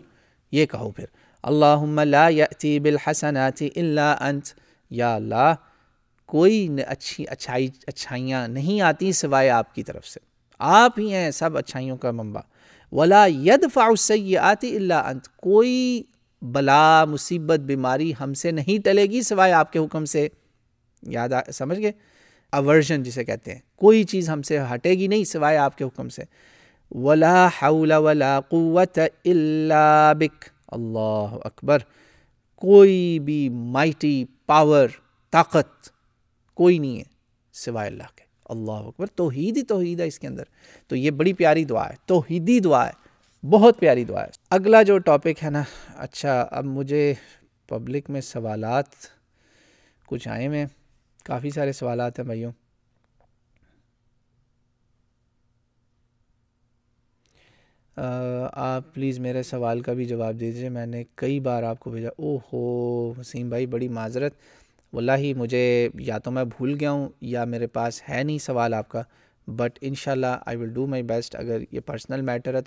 یہ کہو پھر اللہم لا یأتی بالحسنات الا انت، یا اللہ کوئی اچھائیاں نہیں آتی سوائے آپ کی طرف سے، آپ ہی ہیں سب اچھائیوں کا منبع، ولا يدفع السیئات الا انت، کوئی بلا مصیبت بیماری ہم سے نہیں ٹلے گی سوائے آپ کے حکم سے، سمجھ گئے، اورژن جسے کہتے ہیں، کوئی چیز ہم سے ہٹے گی نہیں سوائے آپ کے حکم سے، ولا حول ولا قوت الا بک، اللہ اکبر، کوئی بھی مائٹی پاور طاقت کوئی نہیں ہے سوائے اللہ کے، اللہ اکبر، توحید ہی توحید ہے اس کے اندر۔ تو یہ بڑی پیاری دعا ہے، توحیدی دعا ہے، بہت پیاری دعا ہے۔ اگلا جو ٹاپک ہے نا، اچھا اب مجھے پبلک میں سوالات کچھ آئے ہوئے ہیں، کافی سارے سوالات ہیں بھائیوں۔ آپ پلیز میرے سوال کا بھی جواب دیجیے، میں نے کئی بار آپ کو بھیجا۔ اوہ ہو وسیم بھائی بڑی معذرت، واللہ مجھے یا تو میں بھول گیا ہوں یا میرے پاس ہے نہیں سوال آپ کا، بٹ انشاءاللہ آئی ول ڈو مائی بیسٹ۔ اگر یہ پرسنل میٹر ہے